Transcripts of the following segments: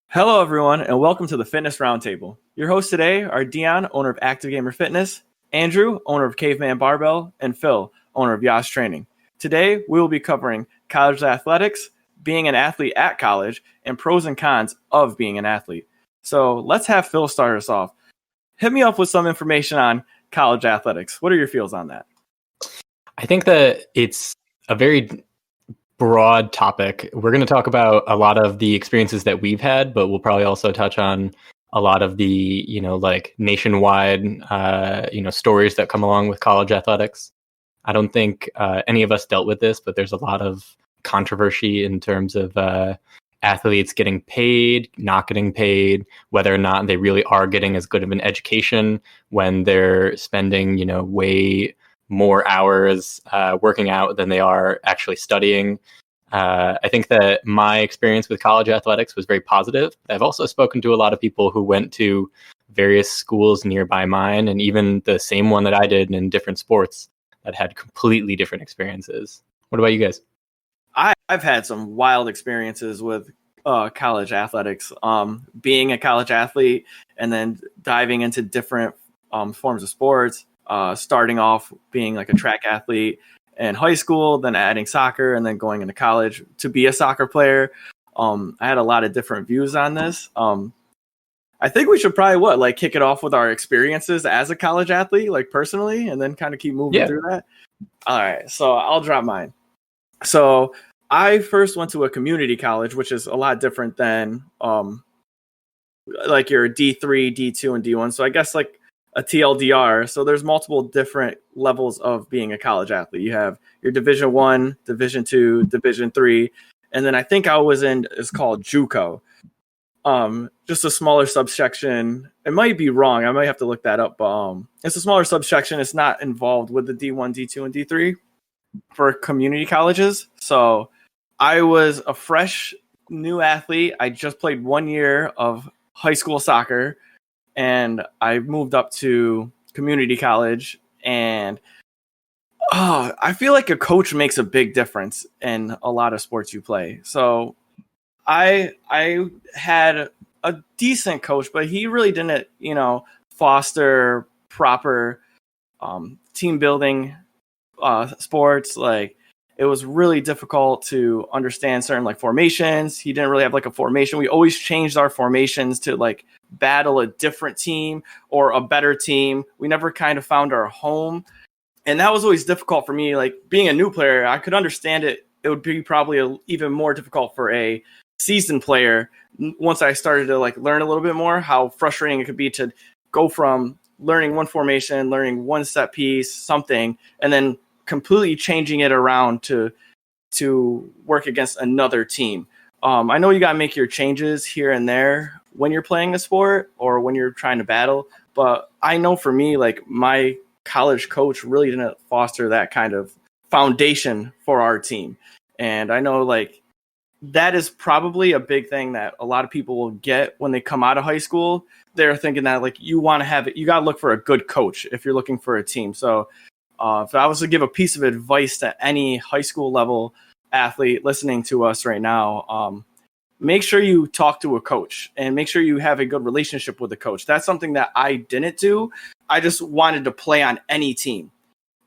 Hello, everyone, and welcome to the Fitness Roundtable. Your hosts today are Dion, owner of Active Gamer Fitness, Andrew, owner of Caveman Barbell, and Phil, owner of Yas Training. Today, we will be covering college athletics, being an athlete at college, and pros and cons of being an athlete. So let's have Phil start us off. Hit me up with some information on college athletics. What are your feels on that? I think that it's a very broad topic. We're going to talk about a lot of the experiences that we've had, but we'll probably also touch on a lot of the, like nationwide, stories that come along with college athletics. I don't think any of us dealt with this, but there's a lot of controversy in terms of athletes getting paid, not getting paid, whether or not they really are getting as good of an education when they're spending, way more hours working out than they are actually studying. I think that my experience with college athletics was very positive. I've also spoken to a lot of people who went to various schools nearby mine, and even the same one that I did in different sports that had completely different experiences. What about you guys? I've had some wild experiences with college athletics, being a college athlete and then diving into different forms of sports. Starting off being like a track athlete in high school, then adding soccer, and then going into college to be a soccer player. I had a lot of different views on this. I think we should probably kick it off with our experiences as a college athlete, like personally, and then kind of keep moving through that. All right, so I'll drop mine. So I first went to a community college, which is a lot different than like your D3, D2, and D1. So I guess like a TLDR. So there's multiple different levels of being a college athlete. You have your Division 1, Division 2, Division 3, and then I think I was in, it's called JUCO. Just a smaller subsection. It might be wrong. I might have to look that up, but it's a smaller subsection. It's not involved with the D1, D2, and D3 for community colleges. So I was a fresh new athlete. I just played 1 year of high school soccer, and I moved up to community college, and I feel like a coach makes a big difference in a lot of sports you play. So I had a decent coach, but he really didn't, foster proper team building sports. Like, it was really difficult to understand certain like formations. He didn't really have like a formation. We always changed our formations to like battle a different team or a better team. We never kind of found our home. And that was always difficult for me. Like, being a new player, I could understand it. It would be probably even more difficult for a seasoned player once I started to like learn a little bit more, how frustrating it could be to go from learning one formation, learning one set piece, something, and then completely changing it around to work against another team. I know you got to make your changes here and there when you're playing a sport or when you're trying to battle, but I know for me, like, my college coach really didn't foster that kind of foundation for our team. And I know like that is probably a big thing that a lot of people will get when they come out of high school. They're thinking that like you want to have it, you got to look for a good coach if you're looking for a team. So if I was to give a piece of advice to any high school level athlete listening to us right now, make sure you talk to a coach and make sure you have a good relationship with the coach. That's something that I didn't do. I just wanted to play on any team.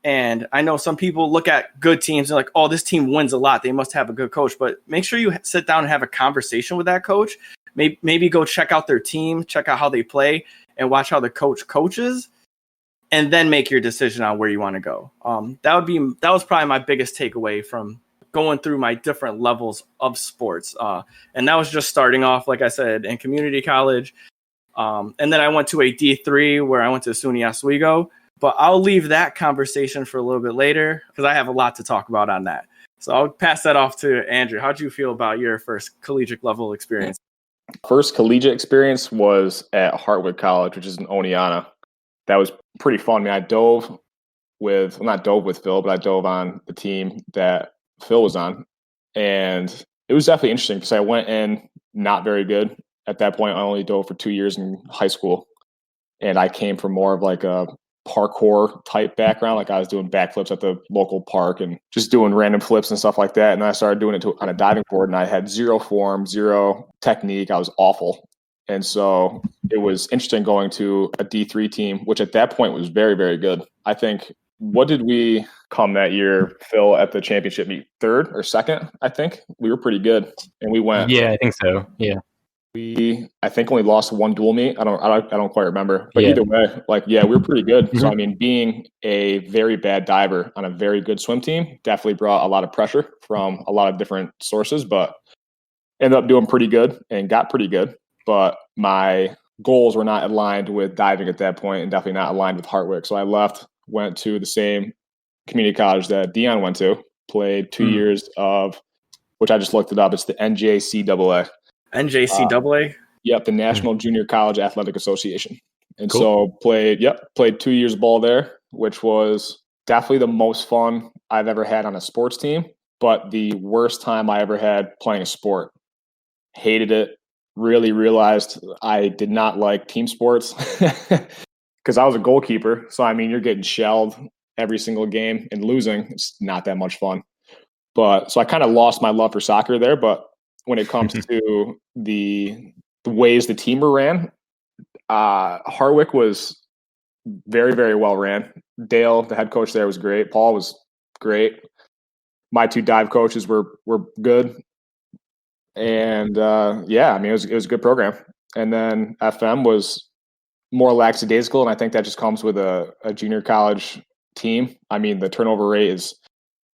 And I know some people look at good teams and like, oh, this team wins a lot, they must have a good coach. But make sure you sit down and have a conversation with that coach. Maybe go check out their team, check out how they play, and watch how the coach coaches, and then make your decision on where you want to go. That was probably my biggest takeaway from going through my different levels of sports. And that was just starting off, like I said, in community college. And then I went to a D3 where I went to SUNY Oswego. But I'll leave that conversation for a little bit later because I have a lot to talk about on that. So I'll pass that off to Andrew. How'd you feel about your first collegiate level experience? First collegiate experience was at Hartwood College, which is in Oneonta. That was pretty fun. I mean, I dove with Phil, but I dove on the team that Phil was on. And it was definitely interesting because I went in not very good. At that point, I only dove for 2 years in high school. And I came from more of like a parkour type background. Like I was doing backflips at the local park and just doing random flips and stuff like that. And I started doing it on a diving board, and I had zero form, zero technique. I was awful. And so it was interesting going to a D3 team, which at that point was very, very good. I think, what did we come that year, Phil, at the championship meet? Third or second, I think. We were pretty good. And we went. Yeah, I think so. Yeah. We, I think, only lost one dual meet. I don't quite remember. But Yeah. either way, like, yeah, we were pretty good. Mm-hmm. So, I mean, being a very bad diver on a very good swim team definitely brought a lot of pressure from a lot of different sources, but ended up doing pretty good and got pretty good. But my goals were not aligned with diving at that point, and definitely not aligned with Hartwick. So I left, went to the same community college that Dion went to, played 2 years of, which I just looked it up. It's the NJCAA. NJCAA? Yep, the National Junior College Athletic Association. And Cool. so played 2 years of ball there, which was definitely the most fun I've ever had on a sports team, but the worst time I ever had playing a sport. Hated it. Really realized I did not like team sports because I was a goalkeeper. So, I mean, you're getting shelled every single game and losing. It's not that much fun. But so I kind of lost my love for soccer there. But when it comes to the ways the team were ran, Hartwick was very, very well ran. Dale, the head coach there, was great. Paul was great. My two dive coaches were good. And yeah, I mean, it was a good program. And then FM was more lackadaisical, and I think that just comes with a junior college team. I mean, the turnover rate is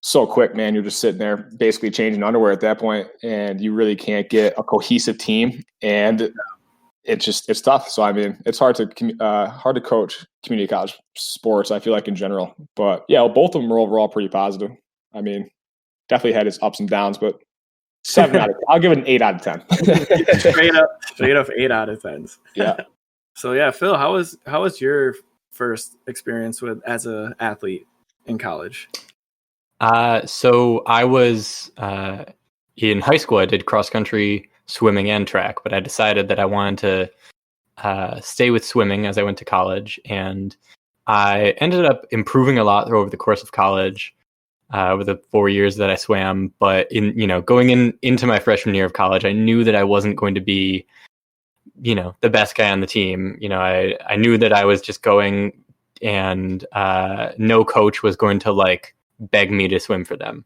so quick, man. You're just sitting there basically changing underwear at that point, and you really can't get a cohesive team. And it's tough. So I mean, it's hard to coach community college sports, I feel like, in general. But yeah, well, both of them were overall pretty positive. I mean, definitely had its ups and downs, but 7 out of 10. I'll give it an 8 out of 10. straight up 8 out of 10s. Yeah. So yeah, Phil, how was your first experience as an athlete in college? So I was in high school. I did cross country, swimming, and track, but I decided that I wanted to stay with swimming as I went to college, and I ended up improving a lot over the course of college. Over the 4 years that I swam, but going into my freshman year of college, I knew that I wasn't going to be, the best guy on the team. I knew that I was just going, and no coach was going to like beg me to swim for them.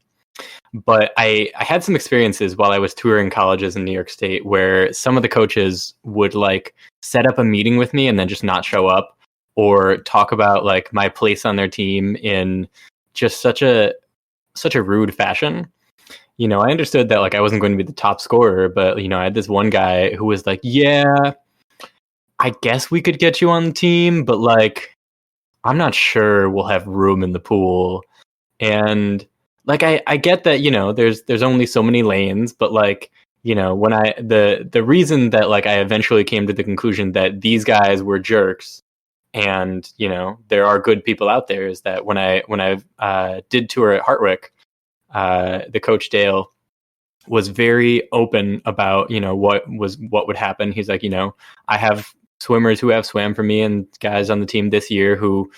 But I had some experiences while I was touring colleges in New York State where some of the coaches would like set up a meeting with me and then just not show up, or talk about like my place on their team in just such a rude fashion. I understood that like I wasn't going to be the top scorer, but I had this one guy who was like, yeah, I guess we could get you on the team, but like, I'm not sure we'll have room in the pool. And like, I get that, there's only so many lanes, but like, when the reason that like I eventually came to the conclusion that these guys were jerks, and there are good people out there, is that when I did tour at Hartwick, the coach Dale was very open about what would happen. He's like, I have swimmers who have swam for me and guys on the team this year who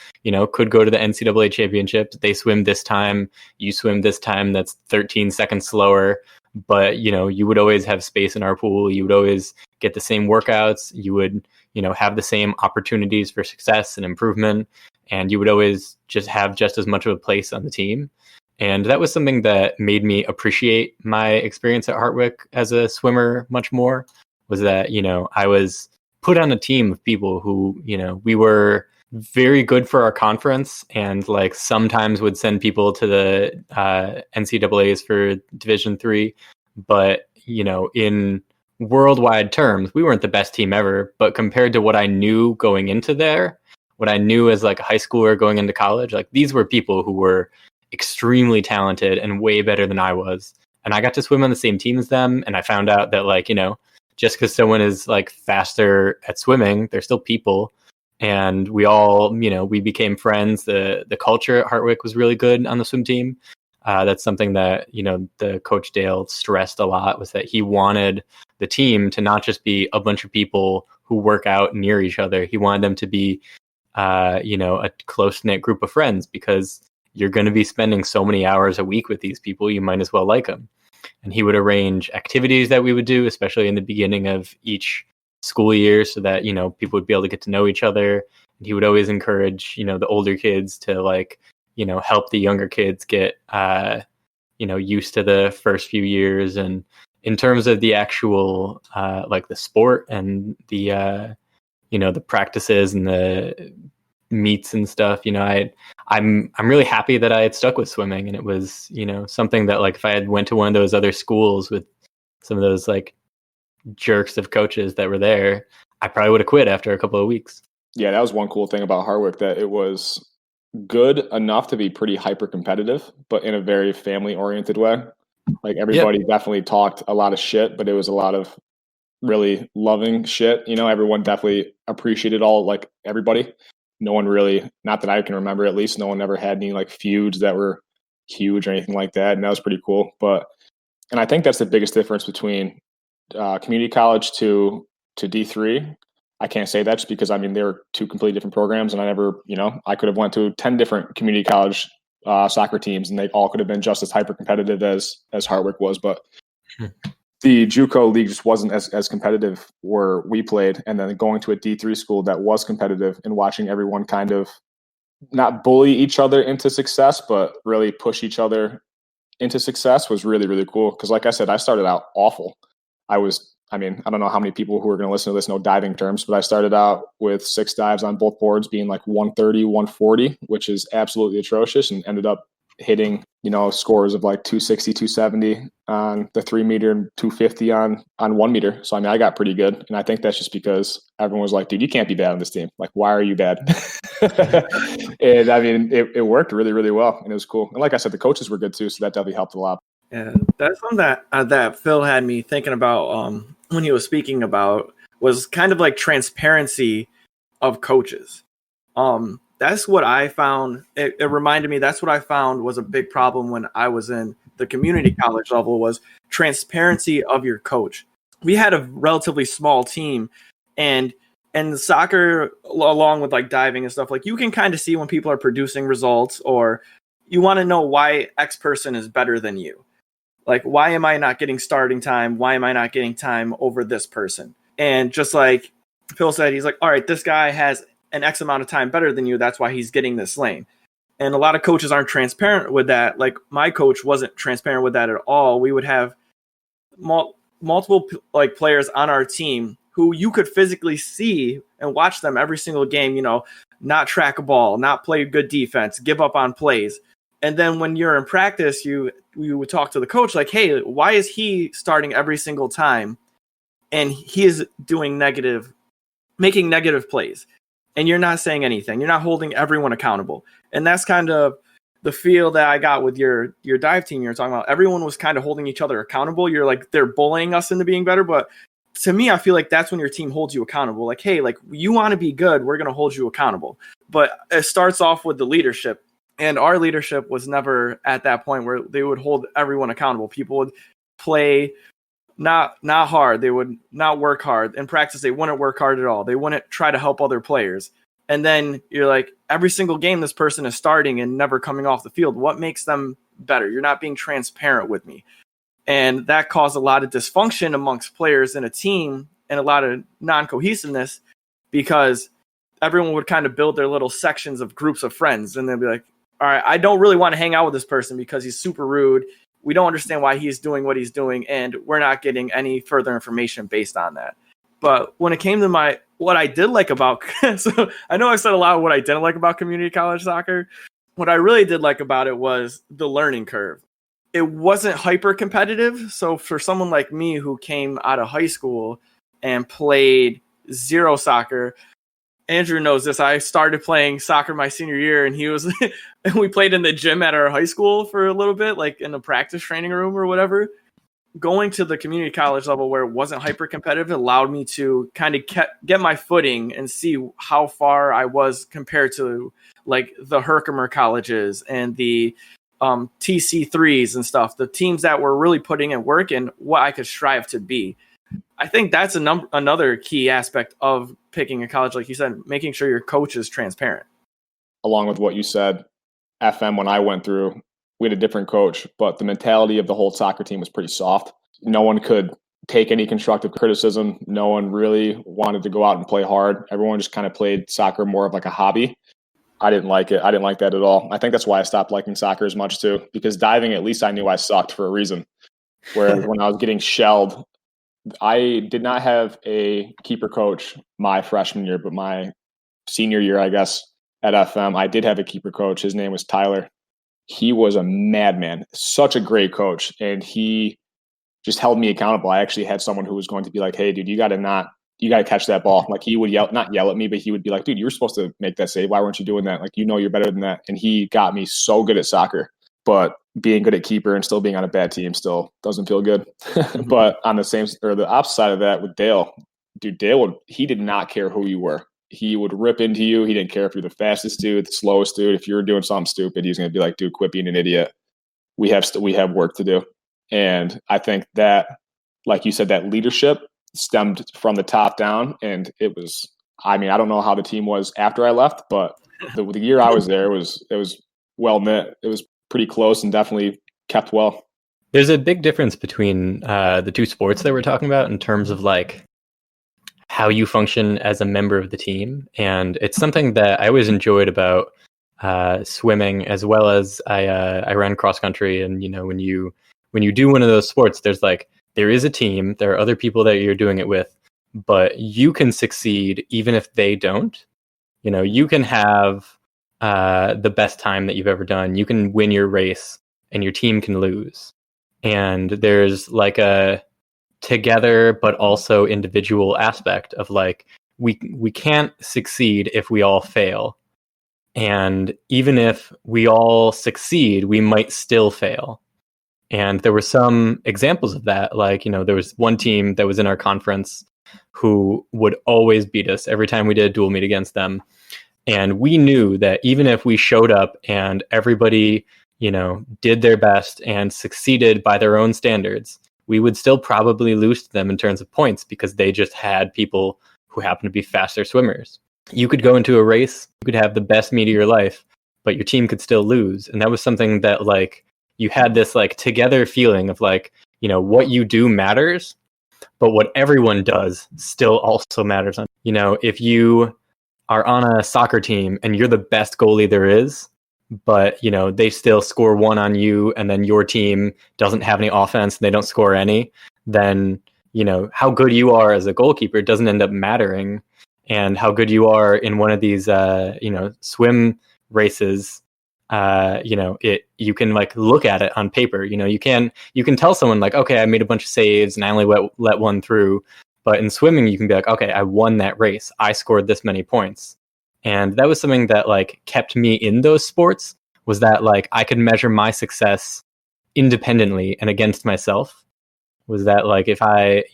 could go to the NCAA championship. They swim this time, you swim this time that's 13 seconds slower, but you would always have space in our pool. You would always get the same workouts. You would have the same opportunities for success and improvement, and you would always just have just as much of a place on the team. And that was something that made me appreciate my experience at Hartwick as a swimmer much more, was that, I was put on a team of people who, we were very good for our conference, and like sometimes would send people to the NCAAs for Division III. But, in worldwide terms, we weren't the best team ever. But compared to what I knew going into there, what I knew as like a high schooler going into college, like these were people who were extremely talented and way better than I was. And I got to swim on the same team as them. And I found out that like, just because someone is like faster at swimming, they're still people. And we all, we became friends. The culture at Hartwick was really good on the swim team. That's something that, the coach Dale stressed a lot, was that he wanted the team to not just be a bunch of people who work out near each other. He wanted them to be a close-knit group of friends, because you're going to be spending so many hours a week with these people, you might as well like them. And he would arrange activities that we would do, especially in the beginning of each school year, so that, people would be able to get to know each other. And he would always encourage, the older kids to help the younger kids get, used to the first few years. And in terms of the actual, the sport and the, the practices and the meets and stuff, I'm really happy that I had stuck with swimming. And it was, something that, if I had went to one of those other schools with some of those jerks of coaches that were there, I probably would have quit after a couple of weeks. Yeah, that was one cool thing about Hardwick, that it was good enough to be pretty hyper competitive, but in a very family oriented way. Everybody definitely talked a lot of shit, but it was a lot of really loving shit. Everyone definitely appreciated everybody. No one really, not that I can remember, at least, no one ever had any feuds that were huge or anything like that. And that was pretty cool. And I think that's the biggest difference between community college to D3. I can't say that just because, they were two completely different programs, and I could have went to 10 different community college soccer teams, and they all could have been just as hyper competitive as Hardwick was. But the JUCO league just wasn't as competitive where we played. And then going to a D3 school that was competitive and watching everyone kind of not bully each other into success, but really push each other into success was really, really cool. Because like I said, I started out awful. I don't know how many people who are going to listen to this know diving terms, but I started out with 6 dives on both boards being 130, 140, which is absolutely atrocious, and ended up hitting, scores of 260, 270 on the 3 meter and 250 on 1 meter. So, I got pretty good. And I think that's just because everyone was like, dude, you can't be bad on this team. Why are you bad? And it worked really, really well. And it was cool. And like I said, the coaches were good too. So that definitely helped a lot. Yeah, that's something that Phil had me thinking about when he was speaking about, was kind of transparency of coaches. That's what I found. It reminded me, that's what I found was a big problem when I was in the community college level, was transparency of your coach. We had a relatively small team, and soccer, along with diving and stuff, you can kind of see when people are producing results, or you want to know why X person is better than you. Why am I not getting starting time? Why am I not getting time over this person? And just like Phil said, he's all right, this guy has an X amount of time better than you. That's why he's getting this lane. And a lot of coaches aren't transparent with that. My coach wasn't transparent with that at all. We would have multiple players on our team who you could physically see and watch them every single game, not track a ball, not play good defense, give up on plays. And then when you're in practice, you would talk to the coach hey, why is he starting every single time? And he is doing making negative plays. And you're not saying anything. You're not holding everyone accountable. And that's kind of the feel that I got with your dive team you're talking about. Everyone was kind of holding each other accountable. You're they're bullying us into being better. But to me, I feel that's when your team holds you accountable. Hey, you want to be good, we're going to hold you accountable. But it starts off with the leadership. And our leadership was never at that point where they would hold everyone accountable. People would play not hard. They would not work hard. In practice, they wouldn't work hard at all. They wouldn't try to help other players. And then you're every single game this person is starting and never coming off the field. What makes them better? You're not being transparent with me. And that caused a lot of dysfunction amongst players in a team and a lot of non-cohesiveness, because everyone would kind of build their little sections of groups of friends. And they'd be all right, I don't really want to hang out with this person because he's super rude. We don't understand why he's doing what he's doing, and we're not getting any further information based on that. But when it came to what I did like about, so I know I said a lot of what I didn't like about community college soccer. What I really did like about it was the learning curve. It wasn't hyper competitive. So for someone like me who came out of high school and played zero soccer, Andrew knows this. I started playing soccer my senior year, and and we played in the gym at our high school for a little bit, in the practice training room or whatever. Going to the community college level where it wasn't hyper competitive allowed me to kind of get my footing and see how far I was compared to the Herkimer colleges and the TC3s and stuff, the teams that were really putting in work and what I could strive to be. I think that's another key aspect of picking a college, like you said, making sure your coach is transparent. Along with what you said, FM, when I went through, we had a different coach, but the mentality of the whole soccer team was pretty soft. No one could take any constructive criticism. No one really wanted to go out and play hard. Everyone just kind of played soccer more of like a hobby. I didn't like it. I didn't like that at all. I think that's why I stopped liking soccer as much too, because diving, at least I knew I sucked for a reason. Whereas when I was getting shelled, I did not have a keeper coach my freshman year, but my senior year, I guess, at FM, I did have a keeper coach. His name was Tyler. He was a madman, such a great coach. And he just held me accountable. I actually had someone who was going to be like, hey, dude, you got to catch that ball. Like he would not yell at me, but he would be like, dude, you were supposed to make that save. Why weren't you doing that? Like, you're better than that. And he got me so good at soccer, but being good at keeper and still being on a bad team still doesn't feel good. But on the opposite side of that with Dale, dude, he did not care who you were. He would rip into you. He didn't care if you're the fastest dude, the slowest dude. If you were doing something stupid, he's going to be like, dude, quit being an idiot. We have work to do. And I think that, like you said, that leadership stemmed from the top down. And it was, I don't know how the team was after I left, but the year I was there, it was well knit. It was pretty close and definitely kept well. There's a big difference between the two sports that we're talking about in terms of like how you function as a member of the team. And it's something that I always enjoyed about swimming, as well as I ran cross country. And, when you do one of those sports, there is a team, there are other people that you're doing it with, but you can succeed even if they don't. You can have the best time that you've ever done. You can win your race and your team can lose. And there's like a together but also individual aspect of like we can't succeed if we all fail, and even if we all succeed we might still fail. And there were some examples of that, like there was one team that was in our conference who would always beat us every time we did a dual meet against them, and we knew that even if we showed up and everybody did their best and succeeded by their own standards, we would still probably lose to them in terms of points because they just had people who happened to be faster swimmers. You could go into a race, you could have the best meet of your life, but your team could still lose. And that was something that like you had this like together feeling of like, what you do matters, but what everyone does still also matters. If you are on a soccer team and you're the best goalie there is, but they still score one on you, and then your team doesn't have any offense and they don't score any, then how good you are as a goalkeeper doesn't end up mattering. And how good you are in one of these swim races, you can like look at it on paper. You can tell someone like, okay, I made a bunch of saves and I only let one through. But in swimming you can be like, okay, I won that race, I scored this many points. And that was something that like kept me in those sports, was that like I could measure my success independently and against myself. Was that like if I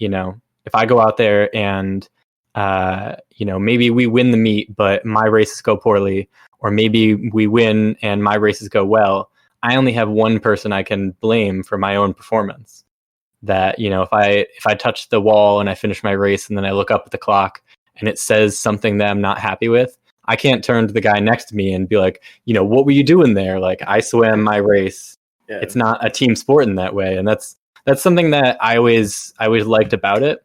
go out there and maybe we win the meet but my races go poorly, or maybe we win and my races go well, I only have one person I can blame for my own performance. That if I touch the wall and I finish my race and then I look up at the clock and it says something that I'm not happy with, I can't turn to the guy next to me and be like, what were you doing there? Like, I swam my race. Yeah. It's not a team sport in that way. And that's something that I always liked about it.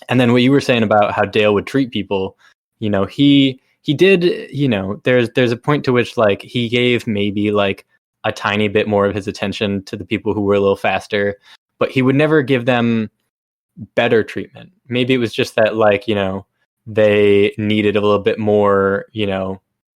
And then what you were saying about how Dale would treat people, he did, there's a point to which like he gave maybe like a tiny bit more of his attention to the people who were a little faster, but he would never give them better treatment. Maybe it was just that like, they needed a little bit more,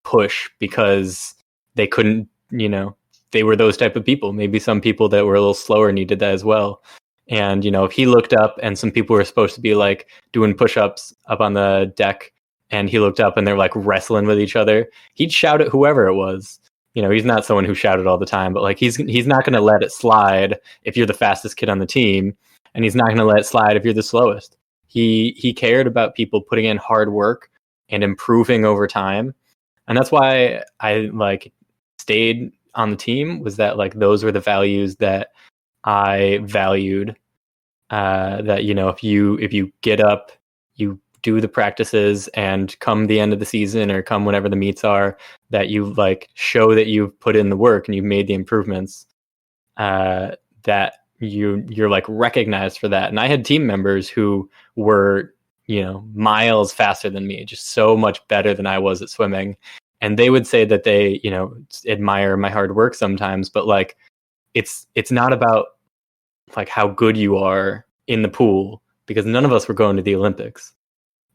push because they couldn't, they were those type of people. Maybe some people that were a little slower needed that as well. And, if he looked up and some people were supposed to be like doing push-ups up on the deck and he looked up and they're like wrestling with each other, he'd shout at whoever it was. He's not someone who shouted all the time, but like he's not going to let it slide if you're the fastest kid on the team, and he's not going to let it slide if you're the slowest. He cared about people putting in hard work and improving over time. And that's why I like stayed on the team, was that like those were the values that I valued. that, you know, if you get up, you do the practices, and come the end of the season or come whenever the meets are, that you like show that you've put in the work and you've made the improvements, that you're like recognized for that. And I had team members who were, you know, miles faster than me, just so much better than I was at swimming. And they would say that they, you know, admire my hard work sometimes, but like, it's not about like how good you are in the pool, because none of us were going to the Olympics.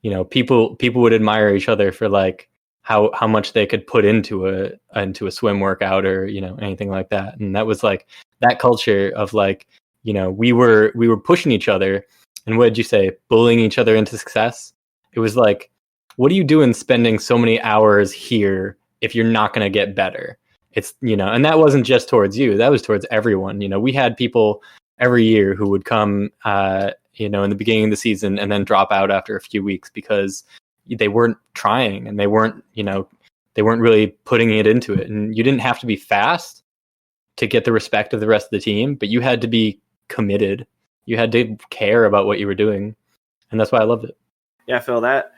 You know, people would admire each other for like how much they could put into a swim workout, or, you know, anything like that. And that was like that culture of like, you know, we were pushing each other, and what did you say, bullying each other into success. It was like, what are you doing spending so many hours here if you're not going to get better? It's, you know, and that wasn't just towards you, that was towards everyone. You know, we had people every year who would come, you know, in the beginning of the season and then drop out after a few weeks because they weren't trying, and they weren't, you know, they weren't really putting it into it. And you didn't have to be fast to get the respect of the rest of the team, but you had to be committed. You had to care about what you were doing. And that's why I loved it. Yeah, Phil, that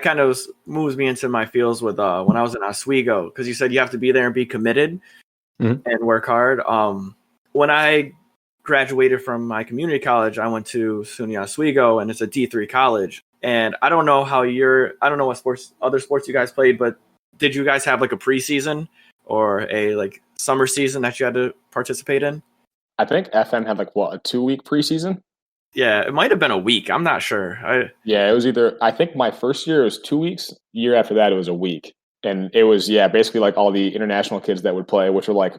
kind of moves me into my feels with when I was in Oswego, because you said you have to be there and be committed and work hard. When I graduated from my community college, I went to SUNY Oswego, and it's a D3 college. And I don't know what other sports you guys played, but did you guys have like a preseason or a like summer season that you had to participate in? I think FM had like a 2-week preseason. Yeah, it might have been a week. I'm not sure. Yeah, it was either, I think my first year was 2 weeks. Year after that, it was a week. And it was, basically like all the international kids that would play, which were like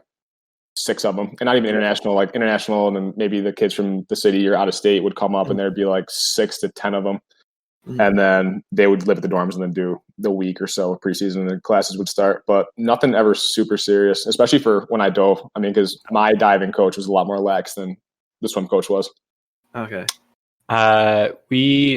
6 of them. And not even international, like international, and then maybe the kids from the city or out of state would come up, and there'd be like 6 to 10 of them. Mm-hmm. And then they would live at the dorms and then do the week or so of preseason, and the classes would start. But nothing ever super serious, especially for when I dove. I mean, because my diving coach was a lot more lax than the swim coach was. Okay.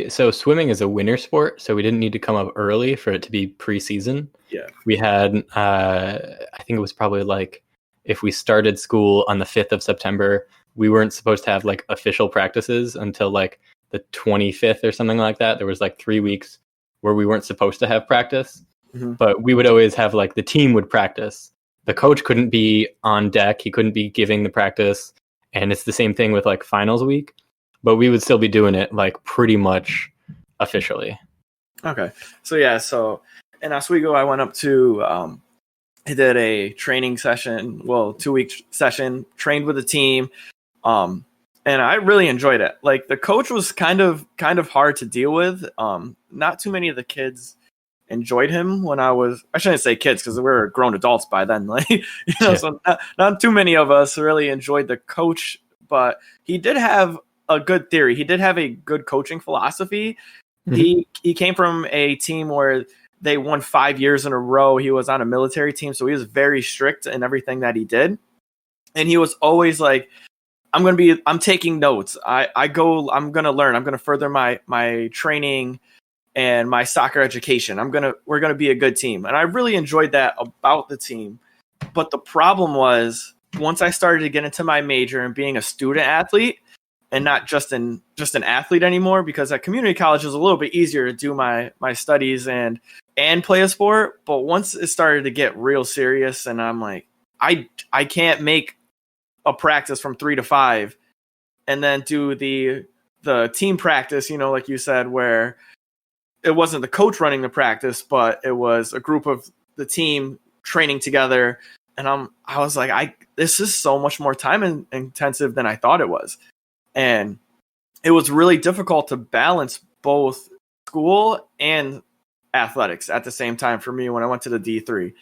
So swimming is a winter sport, so we didn't need to come up early for it to be preseason. Yeah. We had, I think it was probably like, if we started school on the 5th of September, we weren't supposed to have like official practices until like the 25th or something like that. There was like 3 weeks where we weren't supposed to have practice, but we would always have like the team would practice. The coach couldn't be on deck. He couldn't be giving the practice. And it's the same thing with like finals week, but we would still be doing it like pretty much officially. Okay. So in Oswego, I went up to, I did a training session, 2-week session, trained with the team. And I really enjoyed it. Like, the coach was kind of hard to deal with. Not too many of the kids enjoyed him when I shouldn't say kids, because we were grown adults by then. Like, so not too many of us really enjoyed the coach, but he did have a good theory. He did have a good coaching philosophy. Mm-hmm. He came from a team where they won 5 years in a row. He was on a military team, so he was very strict in everything that he did. And he was always like, I'm taking notes. I'm going to learn. I'm going to further my training and my soccer education. We're going to be a good team. And I really enjoyed that about the team. But the problem was, once I started to get into my major and being a student athlete and not just an athlete anymore, because at community college it was a little bit easier to do my studies and play a sport. But once it started to get real serious, and I'm like, I can't make a practice from 3 to 5 and then do the team practice, like you said, where it wasn't the coach running the practice, but it was a group of the team training together. And I was like, this is so much more time intensive than I thought it was. And it was really difficult to balance both school and athletics at the same time for me when I went to the D3.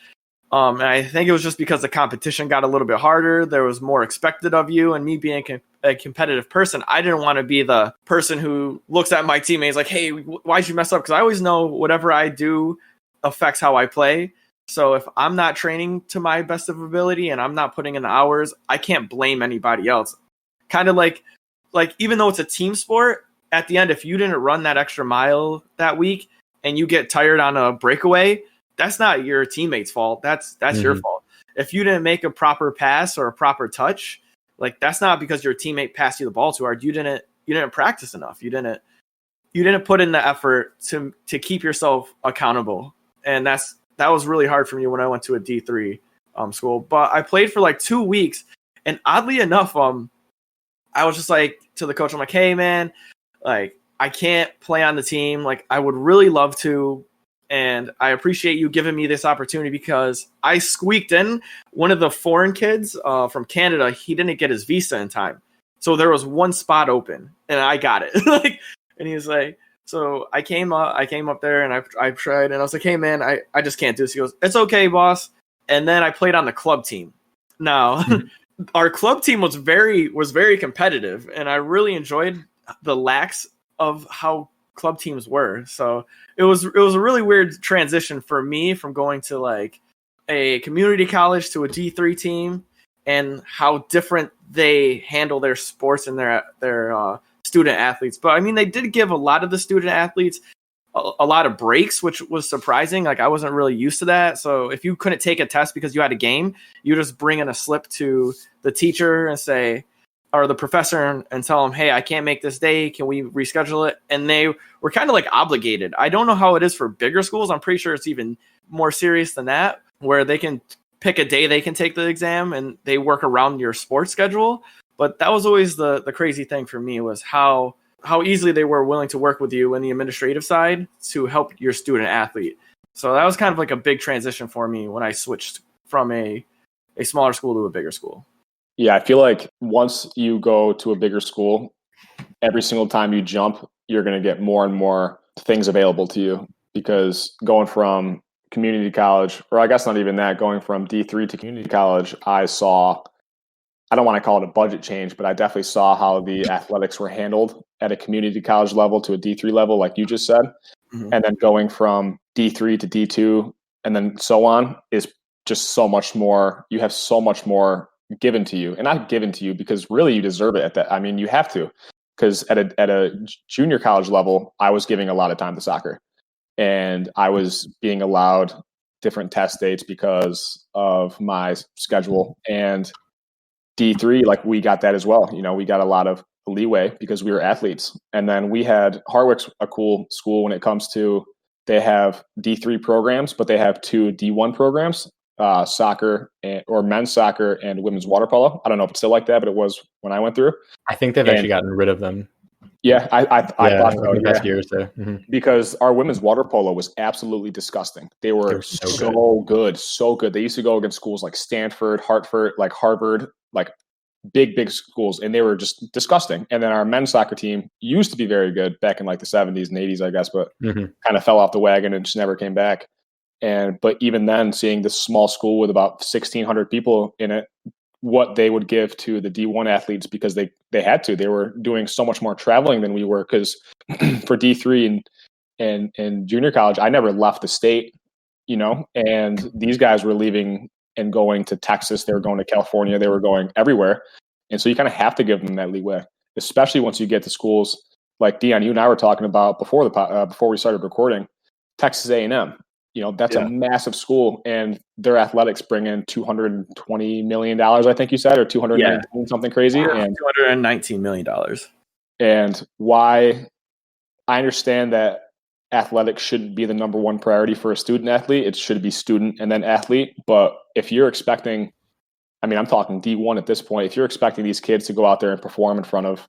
And I think it was just because the competition got a little bit harder. There was more expected of you, and me being a competitive person, I didn't want to be the person who looks at my teammates like, hey, why'd you mess up? Because I always know whatever I do affects how I play. So if I'm not training to my best of ability and I'm not putting in the hours, I can't blame anybody else. Kind of like even though it's a team sport, at the end, if you didn't run that extra mile that week and you get tired on a breakaway, that's not your teammate's fault. That's your fault. If you didn't make a proper pass or a proper touch, like, that's not because your teammate passed you the ball too hard. You didn't didn't practice enough. You didn't put in the effort to keep yourself accountable. And that was really hard for me when I went to a D3 school. But I played for like 2 weeks, and oddly enough, I was just like to the coach, I'm like, hey man, like I can't play on the team. Like I would really love to. And I appreciate you giving me this opportunity because I squeaked in. One of the foreign kids from Canada, he didn't get his visa in time. So there was one spot open and I got it. And he was like, so I came up there and I tried and I was like, hey man, I just can't do this. He goes, it's okay, boss. And then I played on the club team. Now our club team was very competitive and I really enjoyed the lacks of how club teams were. So it was a really weird transition for me from going to like a community college to a D3 team and how different they handle their sports and their student athletes. But I mean, they did give a lot of the student athletes a lot of breaks, which was surprising. Like I wasn't really used to that. So if you couldn't take a test because you had a game, you just bring in a slip to the teacher and say, or the professor and tell them, hey, I can't make this day. Can we reschedule it? And they were kind of like obligated. I don't know how it is for bigger schools. I'm pretty sure it's even more serious than that, where they can pick a day they can take the exam and they work around your sports schedule. But that was always the crazy thing for me was how easily they were willing to work with you in the administrative side to help your student athlete. So that was kind of like a big transition for me when I switched from a smaller school to a bigger school. Yeah, I feel like once you go to a bigger school, every single time you jump, you're going to get more and more things available to you because going from community college, or I guess not even that, going from D3 to community college, I don't want to call it a budget change, but I definitely saw how the athletics were handled at a community college level to a D3 level, like you just said. Mm-hmm. And then going from D3 to D2 and then so on is just so much more. You have so much more given to you, and not given to you because really you deserve it at that. I mean, you have to, because at a junior college level, I was giving a lot of time to soccer and I was being allowed different test dates because of my schedule. And D3, like we got that as well. You know, we got a lot of leeway because we were athletes. And then we had Hartwick's a cool school when it comes to, they have D3 programs, but they have 2 D1 programs. Soccer or men's soccer and women's water polo. I don't know if it's still like that, but it was when I went through. I think they've actually gotten rid of them. Yeah, I thought so. The past year or so. Mm-hmm. Because our women's water polo was absolutely disgusting. They were so good. They used to go against schools like Stanford, Hartford, like Harvard, like big schools, and they were just disgusting. And then our men's soccer team used to be very good back in like the 70s and 80s, I guess, but kind of fell off the wagon and just never came back. But even then, seeing this small school with about 1,600 people in it, what they would give to the D1 athletes because they had to. They were doing so much more traveling than we were because for D3 and junior college, I never left the state, you know, and these guys were leaving and going to Texas. They were going to California. They were going everywhere. And so you kind of have to give them that leeway, especially once you get to schools like Dion, you and I were talking about before we started recording, Texas A&M. You know, that's a massive school, and their athletics bring in $220 million, I think you said, or 219 something crazy. And $219 million. And why I understand that athletics shouldn't be the number one priority for a student athlete. It should be student and then athlete. But if you're expecting, I mean, I'm talking D1 at this point, if you're expecting these kids to go out there and perform in front of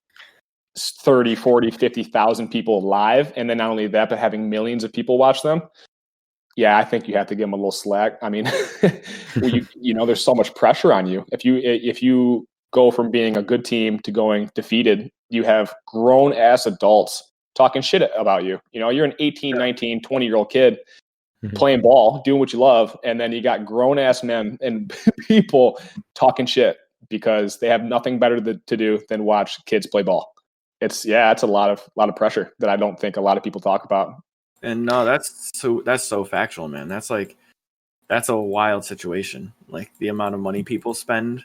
30, 40, 50,000 people live, and then not only that, but having millions of people watch them, yeah, I think you have to give them a little slack. I mean, you know, there's so much pressure on you. If you go from being a good team to going defeated, you have grown ass adults talking shit about you. You know, you're an 18, 19, 20-year-old kid playing ball, doing what you love, and then you got grown ass men and people talking shit because they have nothing better to do than watch kids play ball. It's a lot of pressure that I don't think a lot of people talk about. And no, that's so factual, man. That's a wild situation. Like the amount of money people spend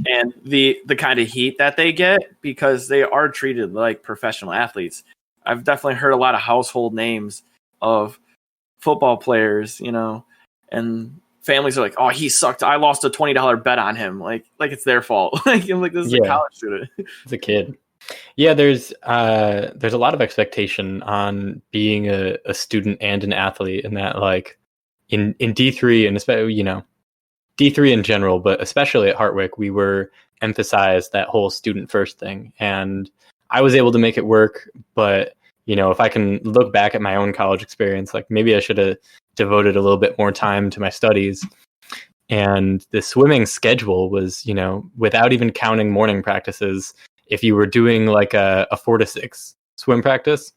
and the kind of heat that they get because they are treated like professional athletes. I've definitely heard a lot of household names of football players, you know, and families are like, "Oh, he sucked. I lost a $20 bet on him." Like it's their fault. Like this is a college student. It's a kid. Yeah, there's a lot of expectation on being a student and an athlete, and that like in D3 and especially D3 in general, but especially at Hartwick, we were emphasized that whole student first thing, and I was able to make it work. But if I can look back at my own college experience, like maybe I should have devoted a little bit more time to my studies. And the swimming schedule was, without even counting morning practices, if you were doing like a 4 to 6 swim practice,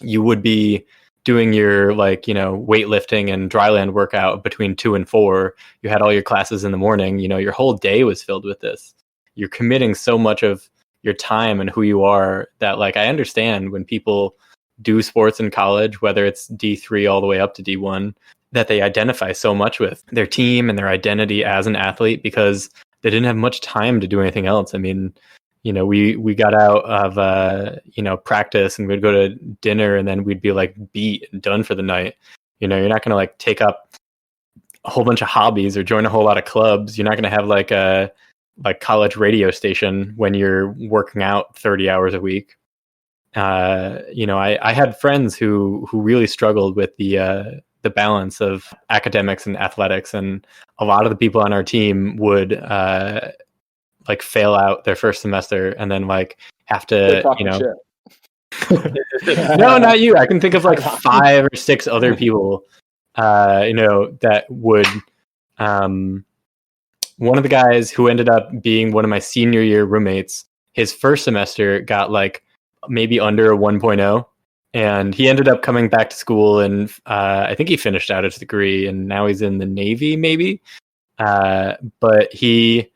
you would be doing your weightlifting and dryland workout between 2 and 4. You had all your classes in the morning. Your whole day was filled with this. You're committing so much of your time and who you are that like I understand when people do sports in college, whether it's D3 all the way up to D1, that they identify so much with their team and their identity as an athlete because they didn't have much time to do anything else. I mean, we got out of practice and we'd go to dinner and then we'd be like beat and done for the night. You're not going to like take up a whole bunch of hobbies or join a whole lot of clubs. You're not going to have like a college radio station when you're working out 30 hours a week. I had friends who really struggled with the balance of academics and athletics, and a lot of the people on our team would fail out their first semester and then like have to no, not you. I can think of like 5 or 6 other people that would one of the guys who ended up being one of my senior year roommates, his first semester got like maybe under a 1.0, and he ended up coming back to school and I think he finished out his degree and now he's in the Navy maybe. But he,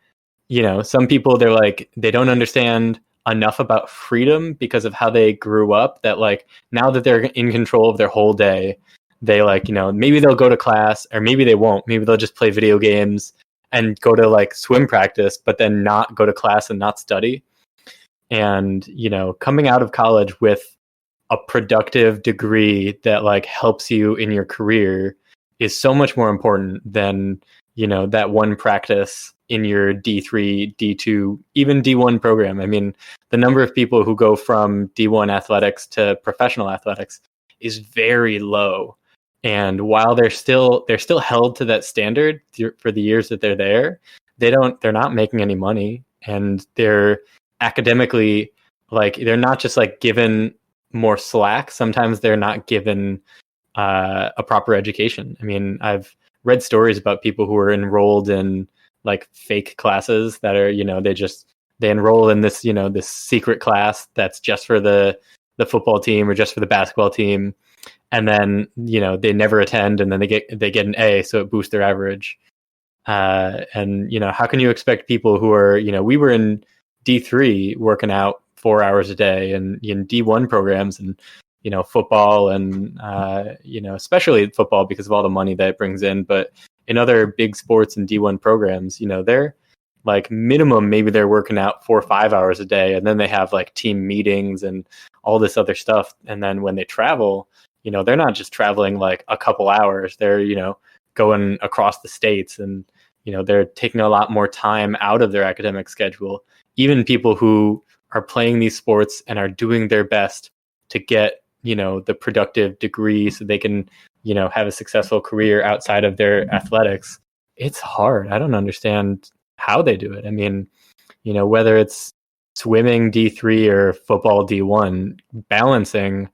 some people, they're like, they don't understand enough about freedom because of how they grew up, that like now that they're in control of their whole day, they like, maybe they'll go to class or maybe they won't. Maybe they'll just play video games and go to like swim practice, but then not go to class and not study. And, coming out of college with a productive degree that like helps you in your career is so much more important than, that one practice in your D3, D2, even D1 program. I mean, the number of people who go from D1 athletics to professional athletics is very low. And while they're still held to that standard for the years that they're there, they're not making any money, and they're academically, like, they're not just like given more slack. Sometimes they're not given a proper education. I mean, I've read stories about people who are enrolled in like fake classes that are, they enroll in this, this secret class that's just for the football team or just for the basketball team. And then, they never attend, and then they get an A, so it boosts their average. And, how can you expect people who are, we were in D3 working out 4 hours a day, and in D1 programs and, football and, especially football because of all the money that it brings in. But in other big sports and D1 programs, they're like minimum, maybe they're working out 4 or 5 hours a day, and then they have like team meetings and all this other stuff. And then when they travel, they're not just traveling like a couple hours, they're, going across the states, and, they're taking a lot more time out of their academic schedule. Even people who are playing these sports and are doing their best to get, the productive degree so they can, have a successful career outside of their athletics. It's hard. I don't understand how they do it. I mean, whether it's swimming D3 or football D1, balancing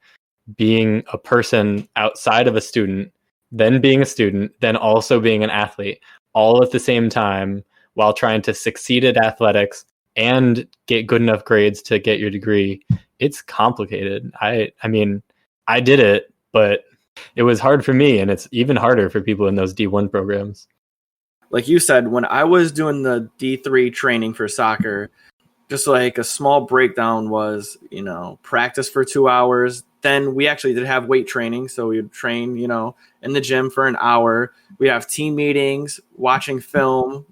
being a person outside of a student, then being a student, then also being an athlete, all at the same time while trying to succeed at athletics and get good enough grades to get your degree. It's complicated. I mean, I did it, but it was hard for me, and it's even harder for people in those D1 programs. Like you said, when I was doing the D3 training for soccer, just like a small breakdown was, practice for 2 hours. Then we actually did have weight training. So we would train, in the gym for an hour. We have team meetings, watching film.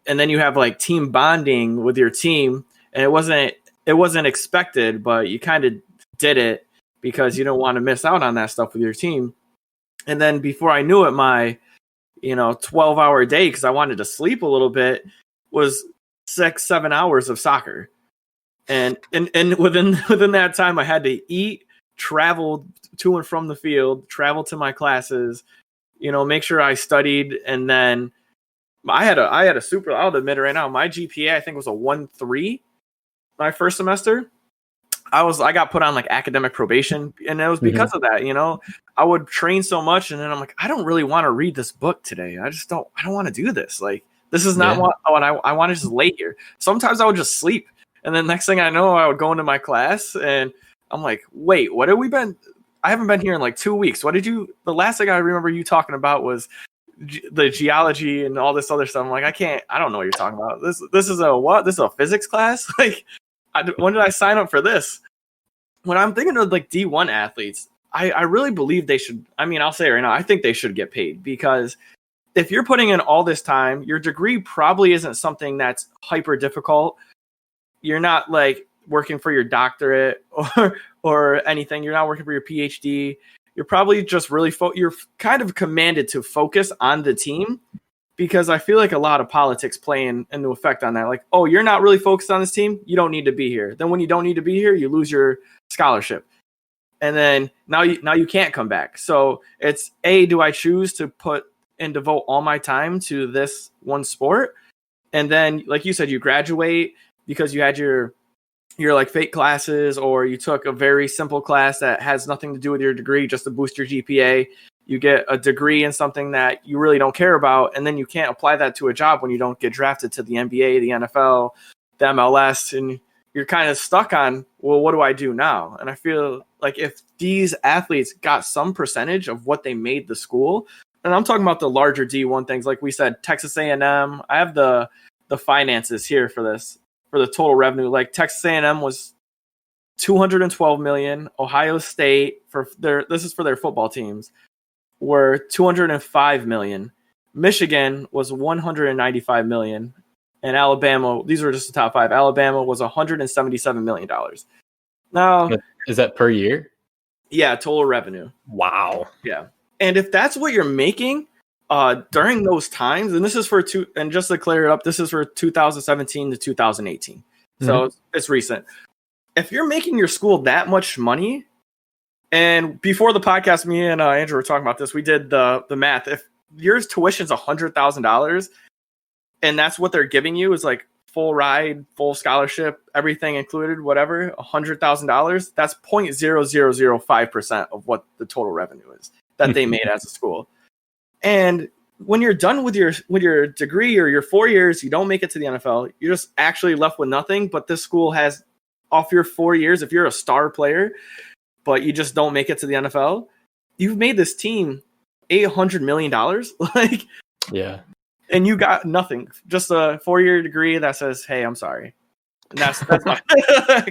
And then you have like team bonding with your team. And it wasn't expected, but you kind of did it because you don't want to miss out on that stuff with your team. And then before I knew it, my 12-hour day, because I wanted to sleep a little bit, was 6-7 hours of soccer. And within that time, I had to eat, travel to and from the field, travel to my classes, make sure I studied. And then I had a super, I'll admit it right now, my GPA, I think was a 1.3 my first semester. I got put on like academic probation, and it was because of that. I would train so much, and then I'm like, I don't really want to read this book today. I don't want to do this. Like, this is not what I want to just lay here. Sometimes I would just sleep, and then next thing I know, I would go into my class, and I'm like, wait, what have we been? I haven't been here in like 2 weeks. The last thing I remember you talking about was the geology and all this other stuff. I'm like, I don't know what you're talking about. This is a what? This is a physics class? Like, when did I sign up for this? When I'm thinking of like D1 athletes, I really believe they should. I mean, I'll say it right now, I think they should get paid, because if you're putting in all this time, your degree probably isn't something that's hyper difficult. You're not like working for your doctorate or anything. You're not working for your PhD. You're probably just really you're kind of commanded to focus on the team, because I feel like a lot of politics play into effect on that. Like, oh, you're not really focused on this team, you don't need to be here. Then when you don't need to be here, you lose your scholarship. And then now you can't come back. So it's do I choose to put and devote all my time to this one sport? And then, like you said, you graduate because you had your like fake classes, or you took a very simple class that has nothing to do with your degree just to boost your GPA. You get a degree in something that you really don't care about, and then you can't apply that to a job when you don't get drafted to the NBA, the NFL, the MLS, and you're kind of stuck on, well, what do I do now? And I feel like if these athletes got some percentage of what they made the school, and I'm talking about the larger D1 things, like we said, Texas A&M, I have the finances here for this, for the total revenue. Like Texas A&M was $212 million. Ohio State, this is for their football teams, were $205 million. Michigan was $195 million. And Alabama, these were just the top five. Alabama was $177 million. Now, is that per year? Yeah, total revenue. Wow. Yeah. And if that's what you're making during those times, and this is and just to clear it up, this is for 2017 to 2018. So it's recent. If you're making your school that much money, and before the podcast, me and Andrew were talking about this, we did the math. If your tuition's $100,000 and that's what they're giving you is like full ride, full scholarship, everything included, whatever, $100,000, that's 0.0005% of what the total revenue is that they made as a school. And when you're done with your degree or your 4 years, you don't make it to the NFL, you're just actually left with nothing. But this school has, off your 4 years, if you're a star player, but you just don't make it to the NFL, you've made this team $800 million. Like, yeah. And you got nothing, just a 4-year degree that says, hey, I'm sorry. And that's my,